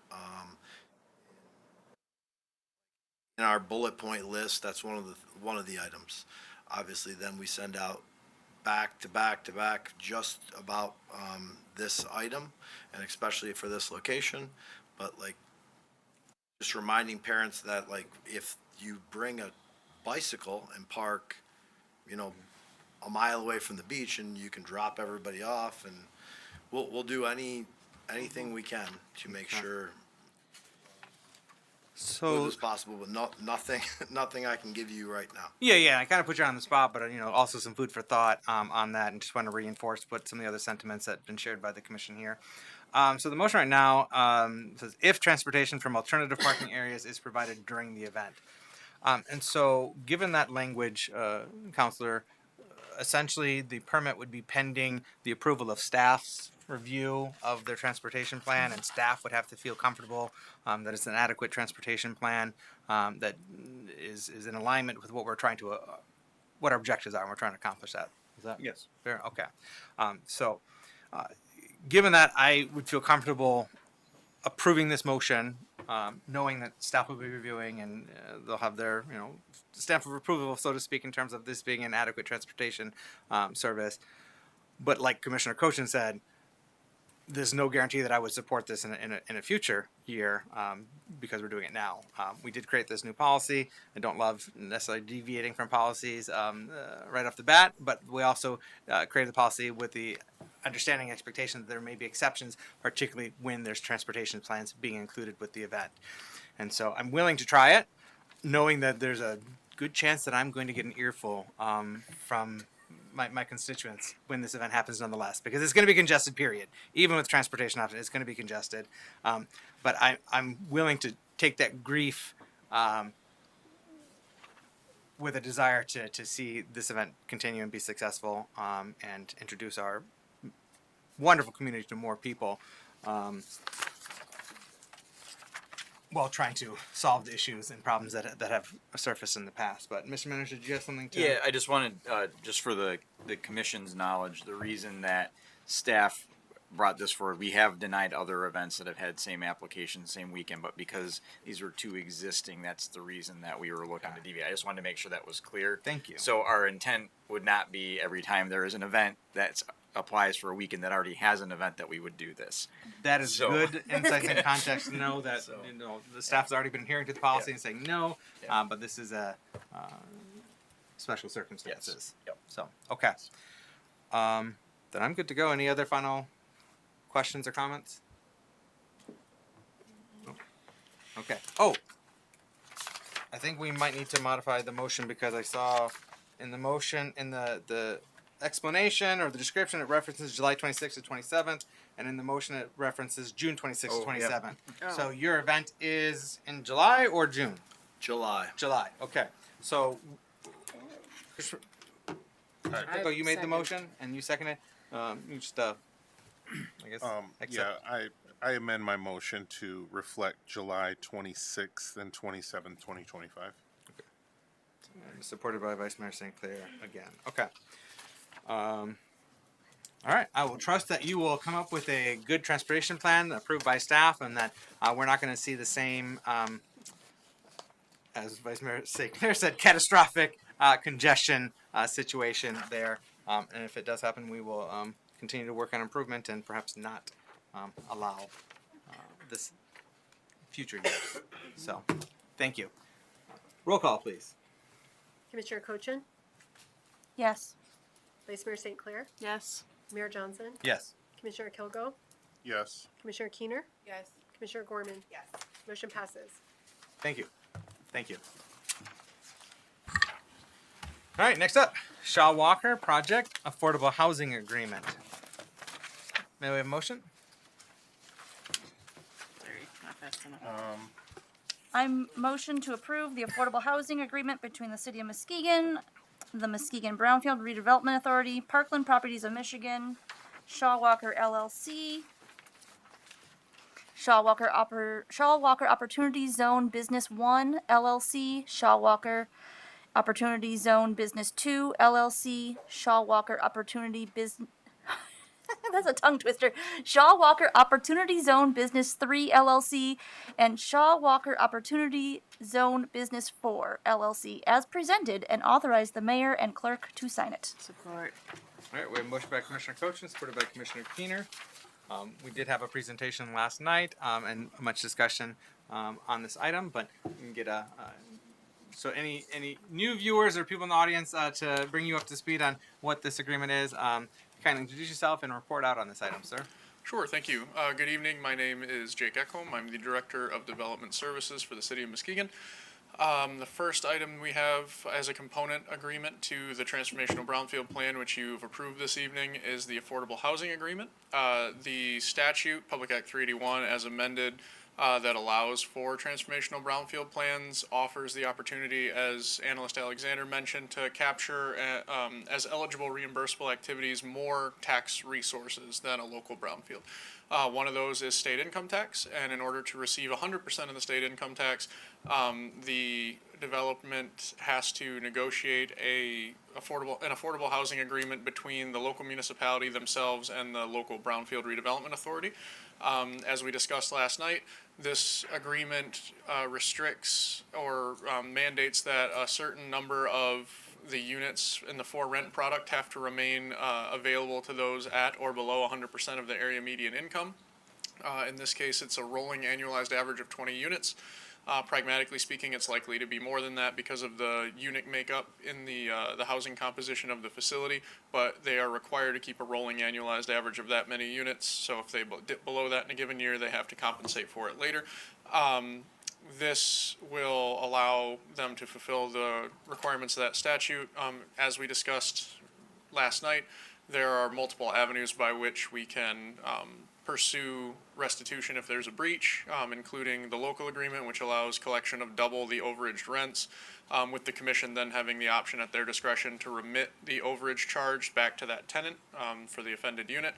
In our bullet point list, that's one of the items. Obviously, then we send out back to back to back just about this item, and especially for this location. But like, just reminding parents that like, if you bring a bicycle and park, you know, a mile away from the beach, and you can drop everybody off, and we'll do anything we can to make sure So as possible, but nothing I can give you right now. yeah, I kind of put you on the spot, but also some food for thought on that, and just want to reinforce what some of the other sentiments that have been shared by the commission here. So the motion right now says if transportation from alternative parking areas is provided during the event. And so, given that language, Counselor, essentially the permit would be pending the approval of staff's review of their transportation plan, and staff would have to feel comfortable that it's an adequate transportation plan that is in alignment with what we're trying to, what our objectives are, and we're trying to accomplish that. Is that Yes. fair? Okay. So, given that, I would feel comfortable approving this motion, knowing that staff will be reviewing and they'll have their, stamp of approval, so to speak, in terms of this being an adequate transportation service. But like Commissioner Cochin said, there's no guarantee that I would support this in a future year because we're doing it now. We did create this new policy. I don't love necessarily deviating from policies right off the bat, but we also created the policy with the understanding expectation that there may be exceptions, particularly when there's transportation plans being included with the event. And so I'm willing to try it, knowing that there's a good chance that I'm going to get an earful from my constituents when this event happens nonetheless, because it's going to be congested, period. Even with transportation options, it's going to be congested. But I'm willing to take that grief with a desire to see this event continue and be successful and introduce our wonderful community to more people while trying to solve the issues and problems that have surfaced in the past. But Mr. Manager, did you have something to? Yeah, I just wanted, just for the commission's knowledge, the reason that staff brought this forward, we have denied other events that have had same application, same weekend, but because these were two existing, that's the reason that we were looking to deviate. I just wanted to make sure that was clear. Thank you. So our intent would not be every time there is an event that applies for a weekend that already has an event that we would do this. That is good insights and context to know that the staff's already been adhering to the policy and saying no, but this is a special circumstances. Yep. So okay, then I'm good to go. Any other final questions or comments? No. Okay. Oh, I think we might need to modify the motion because I saw in the motion in the explanation or the description it references July 26th to 27th, and in the motion it references June 26th to 27th. So your event is in July or June? July. July. Okay. So, you made the motion and you seconded. You just I guess. Accept. Yeah, I amend my motion to reflect July 26th and 27th, 2025. Supported by Vice Mayor St. Clair again. Okay. All right. I will trust that you will come up with a good transportation plan approved by staff, and that we're not going to see the same, as Vice Mayor St. Clair said, catastrophic congestion situation there. And if it does happen, we will continue to work on improvement and perhaps not allow this future years. So, thank you. Roll call, please. Commissioner Cochin? Yes. Vice Mayor St. Clair? Yes. Mayor Johnson? Yes. Commissioner Kilgo? Yes. Commissioner Keener? Yes. Commissioner Gorman? Yes. Motion passes. Thank you. Thank you. All right, next up, Shaw Walker Project Affordable Housing Agreement. May we have a motion? Sorry, not fast enough. I'm motion to approve the affordable housing agreement between the City of Muskegon, the Muskegon Brownfield Redevelopment Authority, Parkland Properties of Michigan, Shaw Walker LLC, Shaw Walker Opportunity Zone Business 1 LLC, Shaw Walker Opportunity Zone Business 2 LLC, Shaw Walker Opportunity Business that's a tongue twister. Shaw Walker Opportunity Zone Business 3 LLC and Shaw Walker Opportunity Zone Business 4 LLC as presented, and authorize the mayor and clerk to sign it. Support. All right, we have a motion by Commissioner Cochran, supported by Commissioner Keener. We did have a presentation last night and much discussion on this item, but you can get so any new viewers or people in the audience to bring you up to speed on what this agreement is, kindly introduce yourself and report out on this item, sir. Sure, thank you. Good evening. My name is Jake Ekholm. I'm the Director of Development Services for the City of Muskegon. The first item we have as a component agreement to the Transformational Brownfield Plan, which you've approved this evening, is the Affordable Housing Agreement. The statute, Public Act 381, as amended, that allows for transformational brownfield plans offers the opportunity, as Analyst Alexander mentioned, to capture as eligible reimbursable activities more tax resources than a local brownfield. One of those is state income tax, and in order to receive 100% of the state income tax, the development has to negotiate an affordable housing agreement between the local municipality themselves and the local brownfield redevelopment authority. As we discussed last night, this agreement restricts or mandates that a certain number of the units in the for rent product have to remain available to those at or below 100% of the area median income. In this case, it's a rolling annualized average of 20 units. Pragmatically speaking, it's likely to be more than that because of the unit makeup in the housing composition of the facility, but they are required to keep a rolling annualized average of that many units. So if they dip below that in a given year, they have to compensate for it later. This will allow them to fulfill the requirements of that statute. As we discussed last night, there are multiple avenues by which we can pursue restitution if there's a breach, including the local agreement, which allows collection of double the overaged rents, with the commission then having the option at their discretion to remit the overage charge back to that tenant for the offended unit,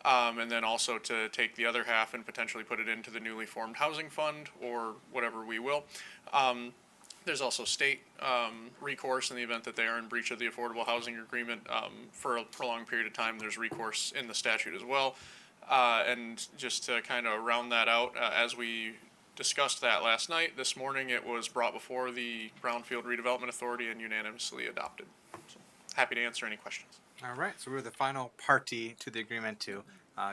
and then also to take the other half and potentially put it into the newly formed housing fund or whatever we will. There's also state recourse in the event that they are in breach of the affordable housing agreement for a prolonged period of time. There's recourse in the statute as well. And just to kind of round that out, as we discussed that last night, this morning it was brought before the Brownfield Redevelopment Authority and unanimously adopted. So, happy to answer any questions. All right, so we're the final party to the agreement to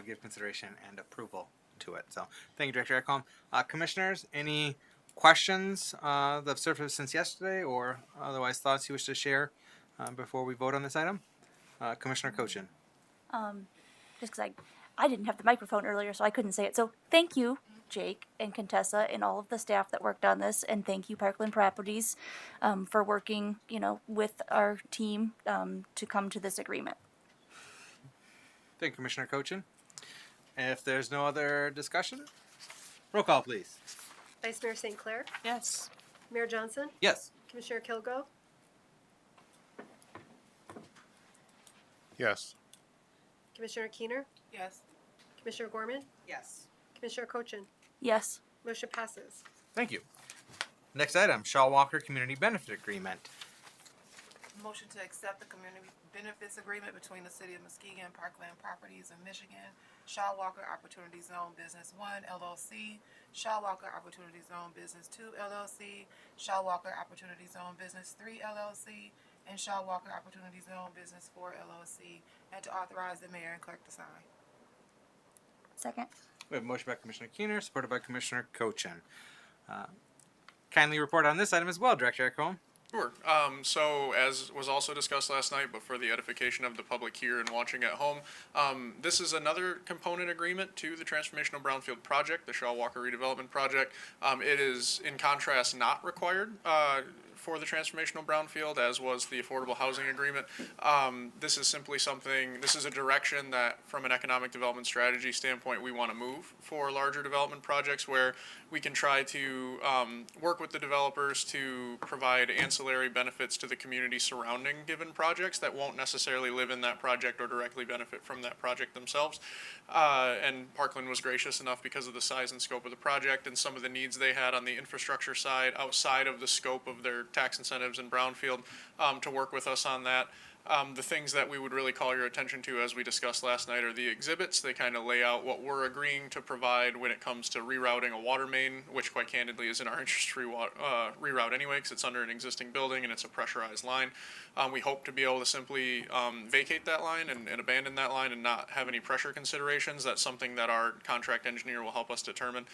give consideration and approval to it. So thank you, Director Ekholm. Commissioners, any questions that have surfaced since yesterday or otherwise thoughts you wish to share before we vote on this item? Commissioner Cochran. Just because I didn't have the microphone earlier, so I couldn't say it. So thank you, Jake and Contessa and all of the staff that worked on this, and thank you, Parkland Properties, for working, with our team to come to this agreement. Thank you, Commissioner Cochran. If there's no other discussion, roll call, please. Vice Mayor St. Clair? Yes. Mayor Johnson? Yes. Commissioner Kilgo? Yes. Commissioner Keener? Yes. Commissioner Gorman? Yes. Commissioner Cochran? Yes. Motion passes. Thank you. Next item, Shaw Walker Community Benefit Agreement. Motion to accept the community benefits agreement between the City of Muskegon, Parkland Properties of Michigan, Shaw Walker Opportunity Zone Business 1 LLC, Shaw Walker Opportunity Zone Business 2 LLC, Shaw Walker Opportunity Zone Business 3 LLC, and Shaw Walker Opportunity Zone Business 4 LLC, and to authorize the mayor and clerk to sign. Second. We have a motion by Commissioner Keener, supported by Commissioner Cochran. Kindly report on this item as well, Director Ekholm. Sure. So as was also discussed last night, but for the edification of the public here and watching at home, this is another component agreement to the Transformational Brownfield Project, the Shaw Walker Redevelopment Project. It is, in contrast, not required for the Transformational Brownfield, as was the Affordable Housing Agreement. This is simply this is a direction that, from an economic development strategy standpoint, we want to move for larger development projects where we can try to work with the developers to provide ancillary benefits to the community surrounding given projects that won't necessarily live in that project or directly benefit from that project themselves. And Parkland was gracious enough, because of the size and scope of the project and some of the needs they had on the infrastructure side outside of the scope of their tax incentives in Brownfield, to work with us on that. The things that we would really call your attention to, as we discussed last night, are the exhibits. They kind of lay out what we're agreeing to provide when it comes to rerouting a water main, which quite candidly is in our interest to reroute anyway, because it's under an existing building and it's a pressurized line. We hope to be able to simply vacate that line and abandon that line and not have any pressure considerations. That's something that our contract engineer will help us determine.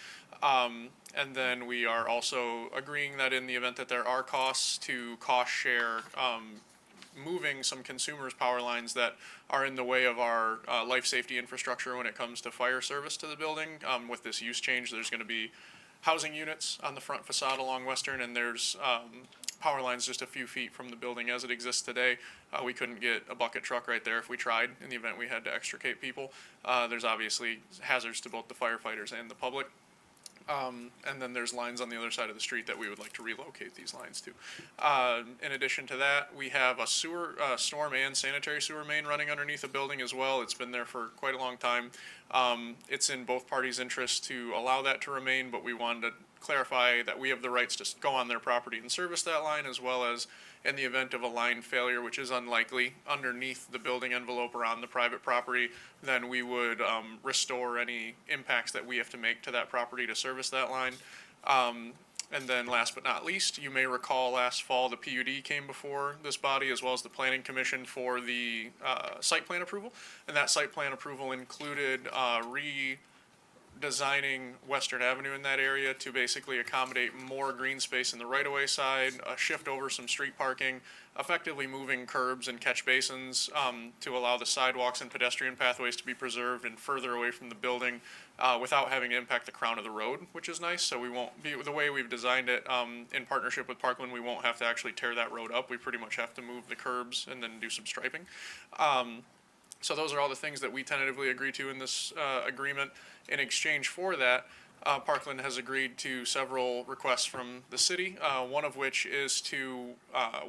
And then we are also agreeing that in the event that there are costs, to cost share moving some consumers' power lines that are in the way of our life safety infrastructure when it comes to fire service to the building. With this use change, there's going to be housing units on the front facade along Western, and there's power lines just a few feet from the building as it exists today. We couldn't get a bucket truck right there if we tried in the event we had to extricate people. There's obviously hazards to both the firefighters and the public. And then there's lines on the other side of the street that we would like to relocate these lines to. In addition to that, we have a storm and sanitary sewer main running underneath the building as well. It's been there for quite a long time. It's in both parties' interest to allow that to remain, but we wanted to clarify that we have the rights to go on their property and service that line, as well as in the event of a line failure, which is unlikely, underneath the building envelope or on the private property, then we would restore any impacts that we have to make to that property to service that line. And then last but not least, you may recall last fall the PUD came before this body as well as the Planning Commission for the site plan approval. And that site plan approval included redesigning Western Avenue in that area to basically accommodate more green space in the right-of-way side, shift over some street parking, effectively moving curbs and catch basins to allow the sidewalks and pedestrian pathways to be preserved and further away from the building without having to impact the crown of the road, which is nice. So we won't be, the way we've designed it in partnership with Parkland, we won't have to actually tear that road up. We pretty much have to move the curbs and then do some striping. So those are all the things that we tentatively agree to in this agreement. In exchange for that, Parkland has agreed to several requests from the city, one of which is to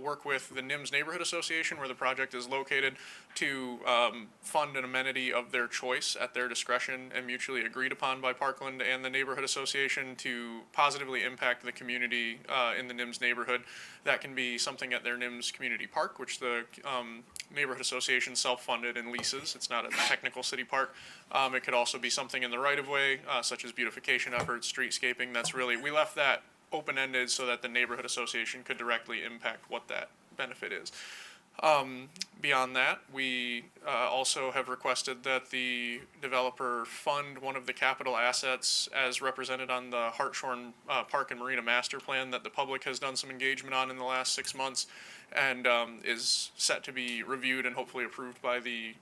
work with the NIMS Neighborhood Association, where the project is located, to fund an amenity of their choice at their discretion and mutually agreed upon by Parkland and the Neighborhood Association to positively impact the community in the NIMS neighborhood. That can be something at their NIMS Community Park, which the Neighborhood Association self-funded and leases. It's not a technical city park. It could also be something in the right-of-way, such as beautification efforts, streetscaping. That's really, we left that open-ended so that the Neighborhood Association could directly impact what that benefit is. Beyond that, we also have requested that the developer fund one of the capital assets as represented on the Hartshorn Park and Marina Master Plan that the public has done some engagement on in the last 6 months and is set to be reviewed and hopefully approved by the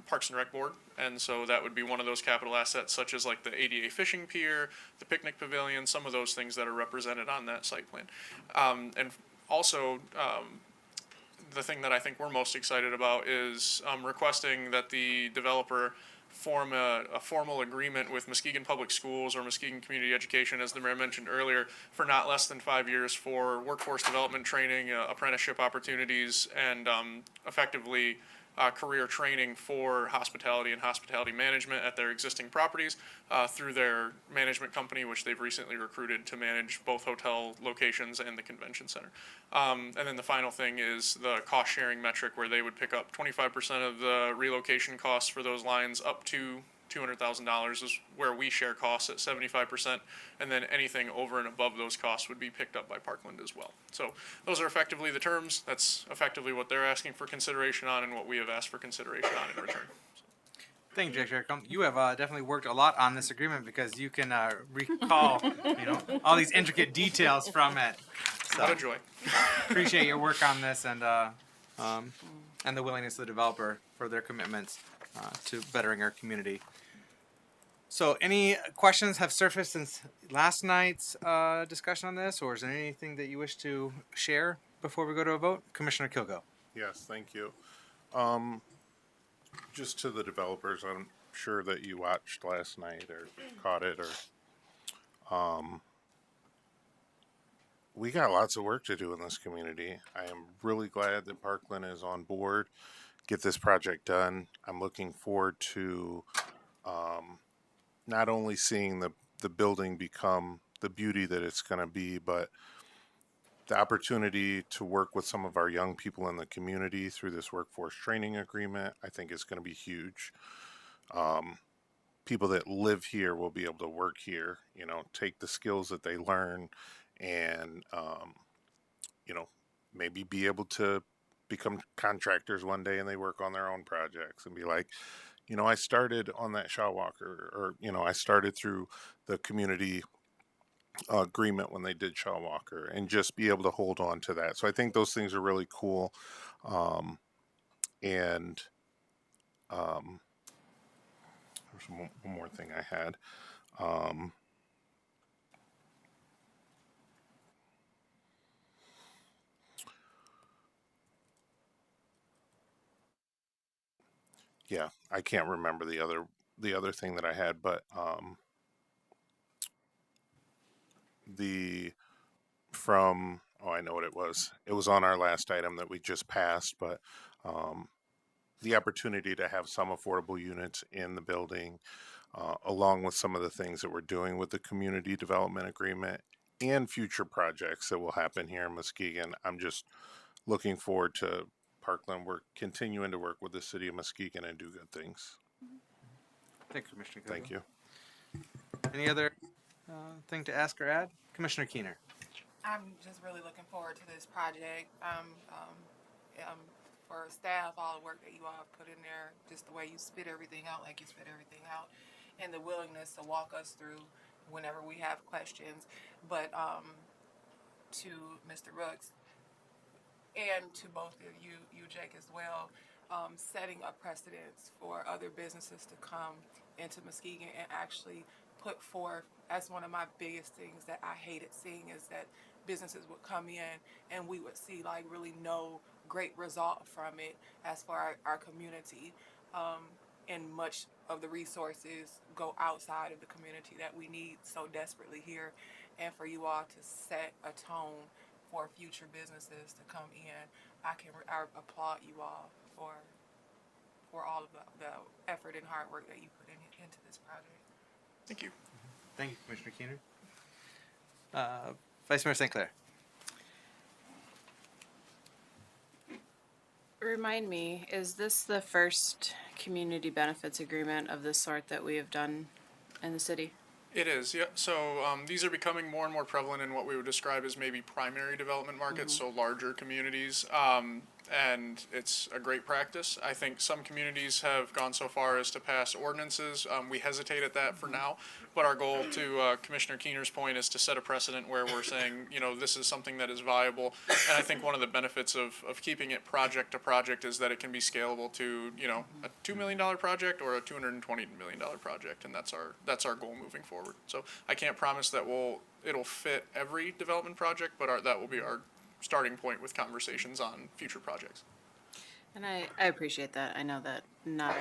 Parks and Rec Board. And so that would be one of those capital assets, such as like the ADA fishing pier, the picnic pavilion, some of those things that are represented on that site plan. And also, the thing that I think we're most excited about is requesting that the developer form a formal agreement with Muskegon Public Schools or Muskegon Community Education, as the mayor mentioned earlier, for not less than 5 years for workforce development training, apprenticeship opportunities, and effectively career training for hospitality and hospitality management at their existing properties through their management company, which they've recently recruited to manage both hotel locations and the convention center. And then the final thing is the cost sharing metric, where they would pick up 25% of the relocation costs for those lines up to $200,000 is where we share costs at 75%, and then anything over and above those costs would be picked up by Parkland as well. So those are effectively the terms. That's effectively what they're asking for consideration on and what we have asked for consideration on in return. Thank you, Jack. You have definitely worked a lot on this agreement because you can recall, all these intricate details from it. So, What a joy. Appreciate your work on this and the willingness of the developer for their commitments to bettering our community. So, any questions have surfaced since last night's discussion on this, or is there anything that you wish to share before we go to a vote? Commissioner Kilgo. Yes, thank you. Just to the developers, I'm sure that you watched last night or caught it, or we got lots of work to do in this community. I am really glad that Parkland is on board, get this project done. I'm looking forward to not only seeing the building become the beauty that it's going to be, but the opportunity to work with some of our young people in the community through this workforce training agreement, I think is going to be huge. People that live here will be able to work here, you know, take the skills that they learn and, you know, maybe be able to become contractors one day and they work on their own projects and be like, you know, I started on that Shaw Walker, or, you know, I started through the community agreement when they did Shaw Walker, and just be able to hold on to that. So I think those things are really cool. And there's one more thing I had. Yeah, I can't remember the other thing that I had, but the from oh, I know what it was. It was on our last item that we just passed, but the opportunity to have some affordable units in the building, along with some of the things that we're doing with the community development agreement and future projects that will happen here in Muskegon. I'm just looking forward to Parkland. We're continuing to work with the city of Muskegon and do good things. Thank you, Commissioner. Thank you. Any other thing to ask or add? Commissioner Keener. I'm just really looking forward to this project. For staff, all the work that you all have put in there, just the way you spit everything out, like you spit everything out, and the willingness to walk us through whenever we have questions. But to Mr. Rooks and to both of you, Jake, as well, setting a precedence for other businesses to come into Muskegon and actually put forth. That's one of my biggest things that I hated seeing, is that businesses would come in and we would see like really no great result from it as far as our community. And much of the resources go outside of the community that we need so desperately here. And for you all to set a tone for future businesses to come in, I applaud you all for all of the effort and hard work that you put into this project. Thank you. Thank you, Commissioner Keener. Vice Mayor St. Clair. Remind me, is this the first community benefits agreement of this sort that we have done in the city? It is, yeah. So these are becoming more and more prevalent in what we would describe as maybe primary development markets, so larger communities. And it's a great practice. I think some communities have gone so far as to pass ordinances. We hesitate at that for now, but our goal, to Commissioner Keener's point, is to set a precedent where we're saying, you know, this is something that is viable. And I think one of the benefits of keeping it project to project is that it can be scalable to, you know, a $2 million project or a $220 million project, and that's our goal moving forward. So I can't promise that it'll fit every development project, but that will be our starting point with conversations on future projects. And I appreciate that. I know that not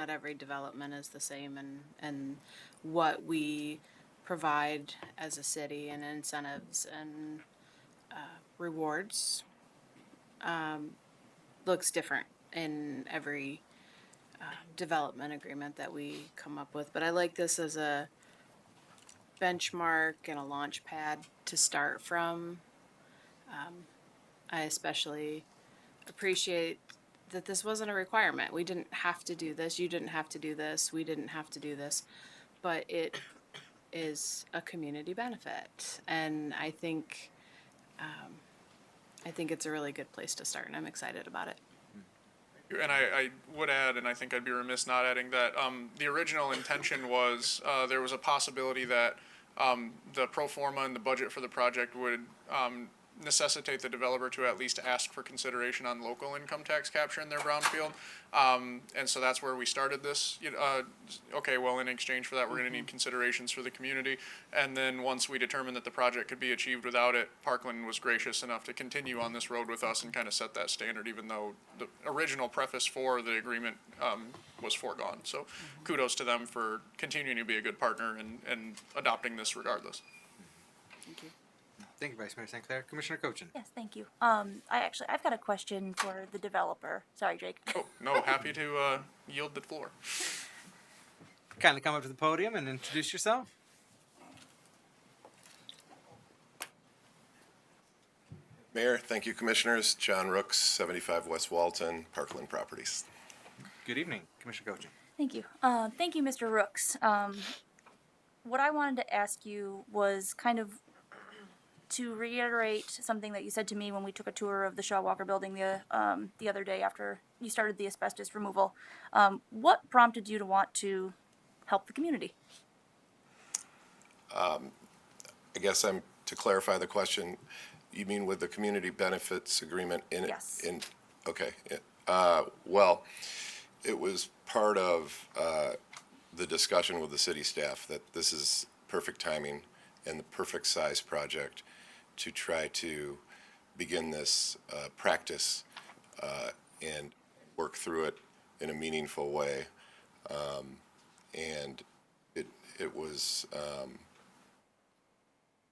every development is the same, and what we provide as a city and incentives and rewards looks different in every development agreement that we come up with. But I like this as a benchmark and a launch pad to start from. I especially appreciate that this wasn't a requirement. We didn't have to do this. You didn't have to do this. We didn't have to do this. But it is a community benefit. And I think it's a really good place to start, and I'm excited about it. And I would add, and I think I'd be remiss not adding, that the original intention was there was a possibility that the pro forma and the budget for the project would necessitate the developer to at least ask for consideration on local income tax capture in their brownfield. And so that's where we started this. Okay, well, in exchange for that, we're going to need considerations for the community. And then once we determined that the project could be achieved without it, Parkland was gracious enough to continue on this road with us and kind of set that standard, even though the original preface for the agreement was foregone. So kudos to them for continuing to be a good partner and adopting this regardless. Thank you. Thank you, Vice Mayor St. Clair. Commissioner Cochin. Yes, thank you. I've got a question for the developer. Sorry, Jake. Oh, no, happy to yield the floor. Kindly come up to the podium and introduce yourself. Mayor, thank you, Commissioners. John Rooks, 75 West Walton, Parkland Properties. Good evening, Commissioner Coaching. Thank you. Thank you, Mr. Rooks. What I wanted to ask you was kind of to reiterate something that you said to me when we took a tour of the Shaw Walker building the other day after you started the asbestos removal. What prompted you to want to help the community? I guess to clarify the question, you mean with the community benefits agreement in it? Yes. Okay. Well, it was part of the discussion with the city staff that this is perfect timing and the perfect size project to try to begin this practice and work through it in a meaningful way. And it was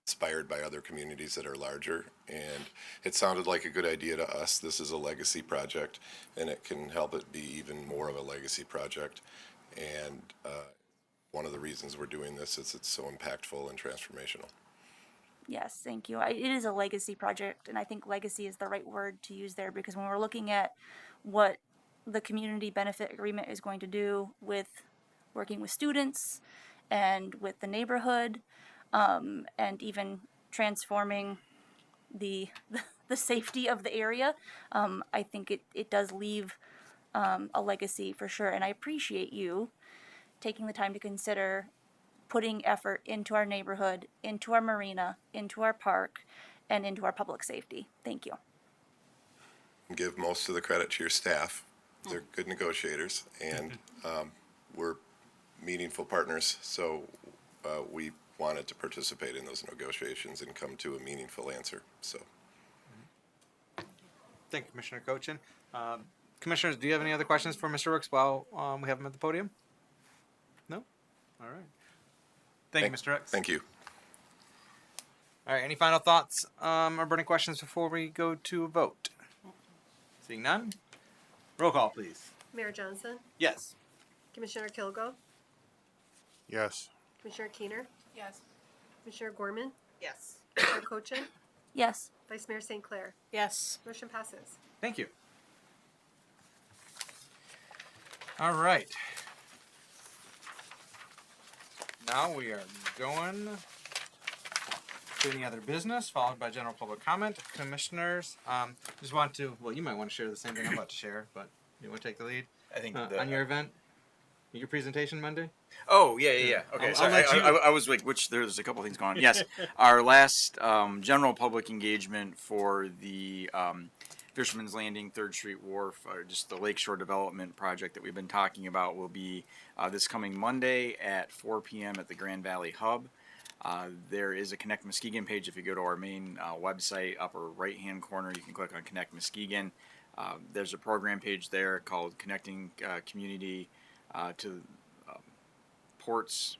inspired by other communities that are larger, and it sounded like a good idea to us. This is a legacy project, and it can help it be even more of a legacy project. And one of the reasons we're doing this is it's so impactful and transformational. Yes, thank you. It is a legacy project, and I think legacy is the right word to use there because when we're looking at what the community benefit agreement is going to do with working with students and with the neighborhood, and even transforming the the safety of the area, I think it does leave a legacy for sure. And I appreciate you taking the time to consider putting effort into our neighborhood, into our marina, into our park, and into our public safety. Thank you. Give most of the credit to your staff. They're good negotiators, and we're meaningful partners, so we wanted to participate in those negotiations and come to a meaningful answer. So, Thank you, Commissioner Cochin. Commissioners, do you have any other questions for Mr. Rooks while we have him at the podium? No? All right. Thank you, Mr. Rooks. thank you. All right, any final thoughts or burning questions before we go to a vote? Seeing none? Roll call, please. Mayor Johnson, Yes. Commissioner Kilgo, Yes. Commissioner Keener, Yes. Commissioner Gorman, Yes. Commissioner Cochin, Yes. Vice Mayor St. Clair. Yes. Motion passes. Thank you. All right. Now we are going to any other business, followed by general public comment. Commissioners, just want to, well, you might want to share the same thing I'm about to share, but you want to take the lead? I think on your event? Your presentation Monday? Oh, yeah. Okay, I'll sorry. let you- I was like, there's a couple things going on. Yes, our last general public engagement for the Fisherman's Landing, 3rd Street Wharf, or just the Lakeshore Development project that we've been talking about will be this coming Monday at 4 p.m. at the Grand Valley Hub. There is a Connect Muskegon page. If you go to our main website, upper right-hand corner, you can click on Connect Muskegon. There's a program page there called Connecting Community to ports.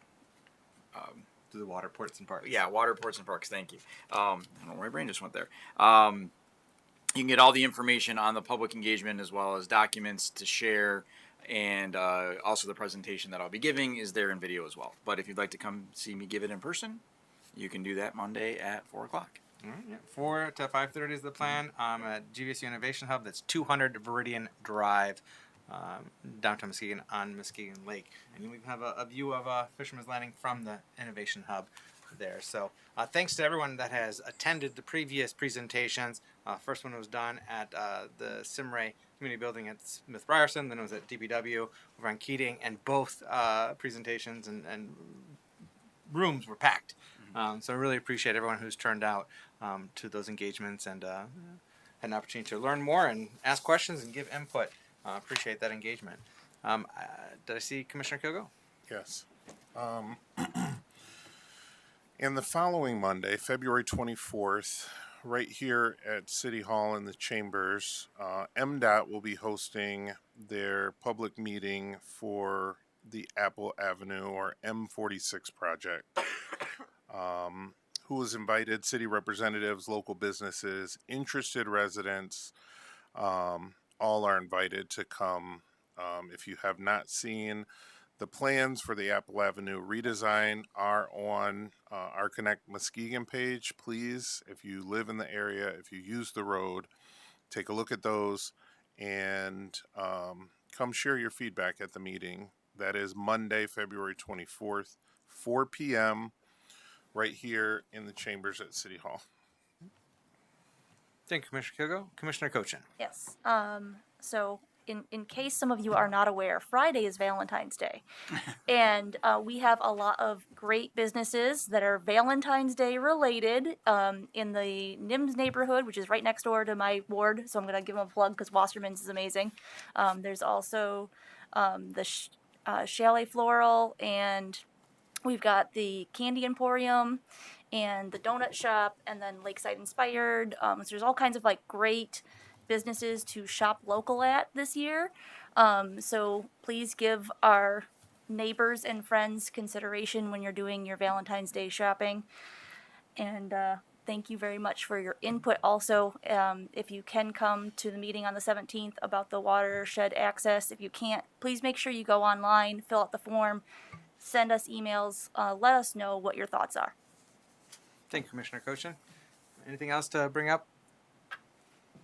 To the water, ports, and parks. Yeah, water, ports, and parks. Thank you. I don't know where my brain just went there. You can get all the information on the public engagement as well as documents to share, and also the presentation that I'll be giving is there in video as well. But if you'd like to come see me give it in person, you can do that Monday at 4 o'clock. All right, yeah. 4 to 5:30 is the plan. At GVSU Innovation Hub, that's 200 Viridian Drive, downtown Muskegon on Muskegon Lake, and we have a view of Fisherman's Landing from the Innovation Hub there. So thanks to everyone that has attended the previous presentations. First one was done at the Simray Community Building at Smith Ryerson, then it was at DPW over on Keating, and both presentations and rooms were packed. So I really appreciate everyone who's turned out to those engagements and had an opportunity to learn more and ask questions and give input. Appreciate that engagement. Did I see Commissioner Kilgo? Yes. And the following Monday, February 24th, right here at City Hall in the Chambers, MDOT will be hosting their public meeting for the Apple Avenue or M46 project. Who has invited city representatives, local businesses, interested residents, all are invited to come. If you have not seen The plans for the Apple Avenue redesign are on our Connect Muskegon page. Please, if you live in the area, if you use the road, take a look at those and come share your feedback at the meeting. That is Monday, February 24th, 4 p.m., right here in the chambers at City Hall. Thank you, Commissioner Kilgo. Commissioner Cochin. Yes. So in case some of you are not aware, Friday is Valentine's Day. And we have a lot of great businesses that are Valentine's Day related in the Nims neighborhood, which is right next door to my ward. So I'm going to give them a plug because Wasserman's is amazing. There's also the Chalet Floral, and we've got the Candy Emporium and the Donut Shop, and then Lakeside Inspired. So there's all kinds of like great businesses to shop local at this year. So please give our neighbors and friends consideration when you're doing your Valentine's Day shopping. And thank you very much for your input. Also, if you can come to the meeting on the 17th about the watershed access, if you can't, please make sure you go online, fill out the form, send us emails, let us know what your thoughts are. Thank you, Commissioner Cochin. Anything else to bring up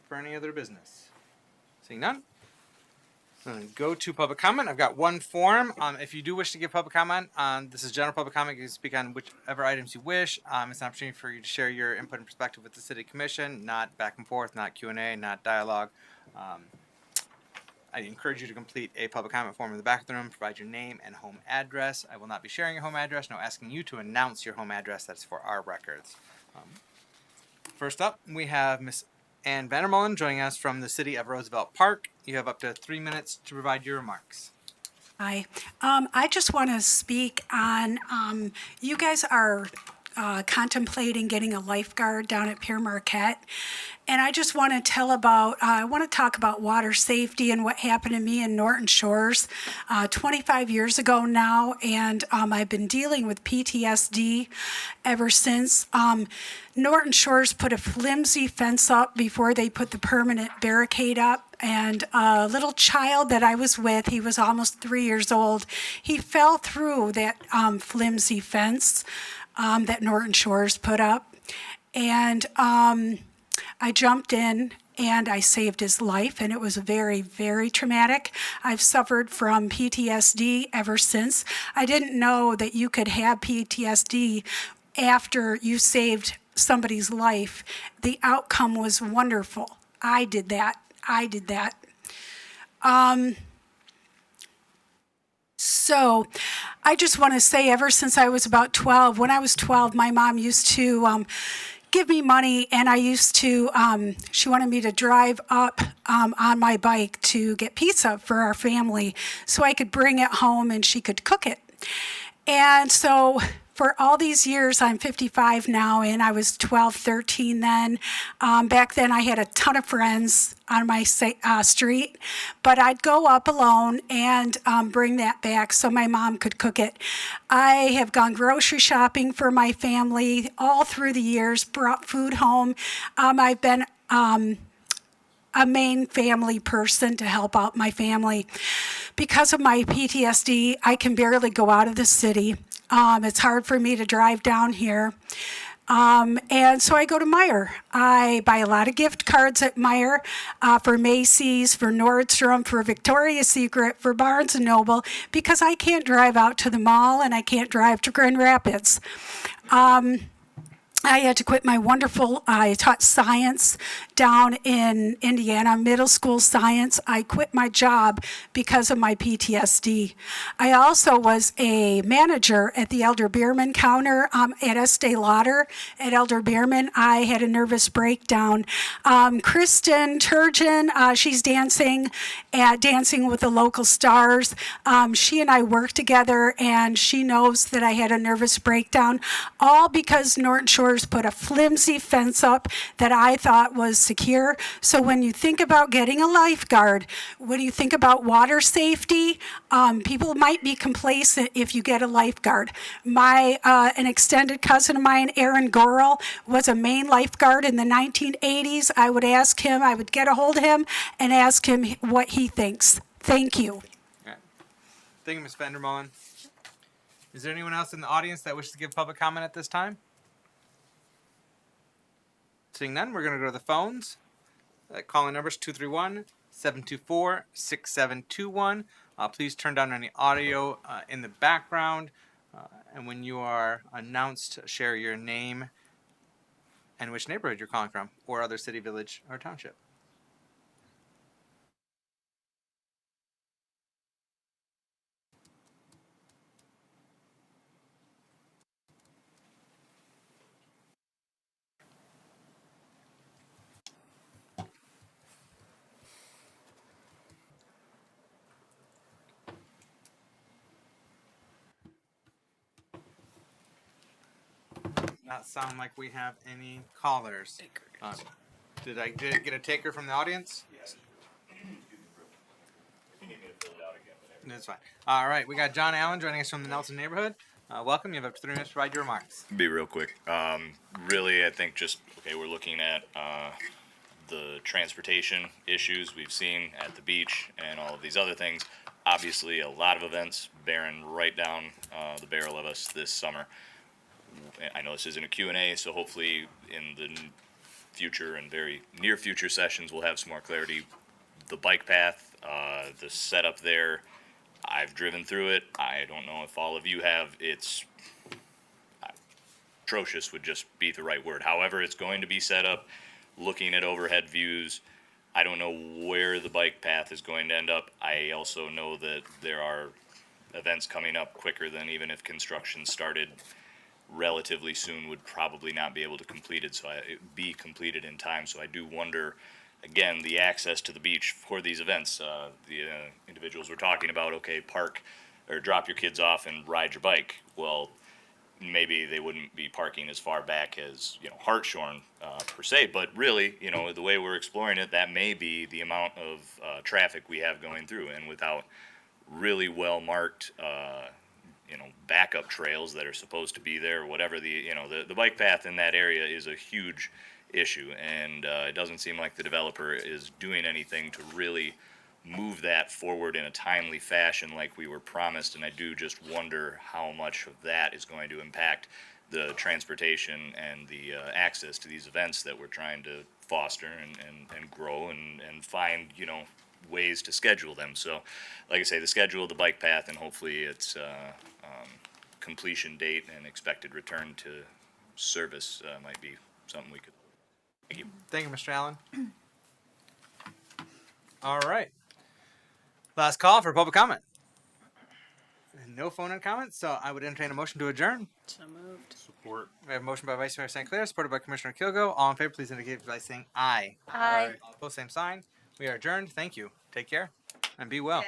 for any other business? Seeing none. Go to public comment. I've got one form. If you do wish to give public comment, this is general public comment. You can speak on whichever items you wish. It's an opportunity for you to share your input and perspective with the City Commission, not back and forth, not Q&A, not dialogue. I encourage you to complete a public comment form in the back of the room. Provide your name and home address. I will not be sharing your home address, nor asking you to announce your home address. That's for our records. First up, we have Miss Ann Vandermolen joining us from the City of Roosevelt Park. You have up to 3 minutes to provide your remarks. Hi. I just want to speak on, you guys are contemplating getting a lifeguard down at Pierre Marquette. And I just want to I want to talk about water safety and what happened to me in Norton Shores 25 years ago now. And I've been dealing with PTSD ever since. Norton Shores put a flimsy fence up before they put the permanent barricade up. And a little child that I was with, he was almost 3 years old, he fell through that flimsy fence that Norton Shores put up. And I jumped in and I saved his life, and it was very, very traumatic. I've suffered from PTSD ever since. I didn't know that you could have PTSD after you saved somebody's life. The outcome was wonderful. I did that. So I just want to say, ever since I was about 12, when I was 12, my mom used to give me money, and I used to, she wanted me to drive up on my bike to get pizza for our family so I could bring it home and she could cook it. And so for all these years, I'm 55 now, and I was 12, 13 then. Back then, I had a ton of friends on my street, but I'd go up alone and bring that back so my mom could cook it. I have gone grocery shopping for my family all through the years, brought food home. I've been a main family person to help out my family. Because of my PTSD, I can barely go out of the city. It's hard for me to drive down here. And so I go to Meijer. I buy a lot of gift cards at Meijer for Macy's, for Nordstrom, for Victoria's Secret, for Barnes & Noble, because I can't drive out to the mall and I can't drive to Grand Rapids. I had to quit my I taught science down in Indiana, middle school science. I quit my job because of my PTSD. I also was a manager at the Elder Beerman counter at Estee Lauder at Elder Beerman. I had a nervous breakdown. Kristen Turgeon, she's dancing with the local stars. She and I work together, and she knows that I had a nervous breakdown, all because Norton Shores put a flimsy fence up that I thought was secure. So when you think about getting a lifeguard, when you think about water safety, people might be complacent if you get a lifeguard. An extended cousin of mine, Aaron Gorel, was a Maine lifeguard in the 1980s. I would get a hold of him and ask him what he thinks. Thank you. Thank you, Ms. Vandermolen. Is there anyone else in the audience that wishes to give public comment at this time? Seeing none, we're going to go to the phones. Calling numbers 231-724-6721. Please turn down any audio in the background. And when you are announced, share your name and which neighborhood you're calling from, or other city, village, or township. Not sound like we have any callers. Did I get a taker from the audience? Yes. That's fine. All right, we got John Allen joining us from the Nelson neighborhood. Welcome. You have up to 3 minutes to provide your remarks. Be real quick. Really, I think just, okay, we're looking at the transportation issues we've seen at the beach and all of these other things. Obviously, a lot of events bearing right down the barrel of us this summer. I know this isn't a Q&A, so hopefully in the future and very near future sessions we'll have some more clarity. The bike path, the setup there, I've driven through it. I don't know if all of you have. It's atrocious would just be the right word. However, it's going to be set up, looking at overhead views. I don't know where the bike path is going to end up. I also know that there are events coming up quicker than even if construction started relatively soon would probably not be able to complete it, be completed in time. So I do wonder, again, the access to the beach for these events. The individuals were talking about, okay, park or drop your kids off and ride your bike. Well, maybe they wouldn't be parking as far back as, Hartshorn per se, but really, the way we're exploring it, that may be the amount of traffic we have going through, and without really well marked backup trails that are supposed to be there, whatever the bike path in that area is a huge issue, and it doesn't seem like the developer is doing anything to really move that forward in a timely fashion like we were promised. And I do just wonder how much of that is going to impact the transportation and the access to these events that we're trying to foster and grow and find ways to schedule them. So like I say, the schedule of the bike path, and hopefully its completion date and expected return to service might be something we could. Thank you. Thank you, Mr. Allen. All right. Last call for public comment. No phone in comments, so I would entertain a motion to adjourn. So moved. Support. We have a motion by Vice Mayor St. Clair, supported by Commissioner Kilgo. All in favor, please indicate by saying aye. Aye. All opposed, same sign. We are adjourned. Thank you. Take care and be well.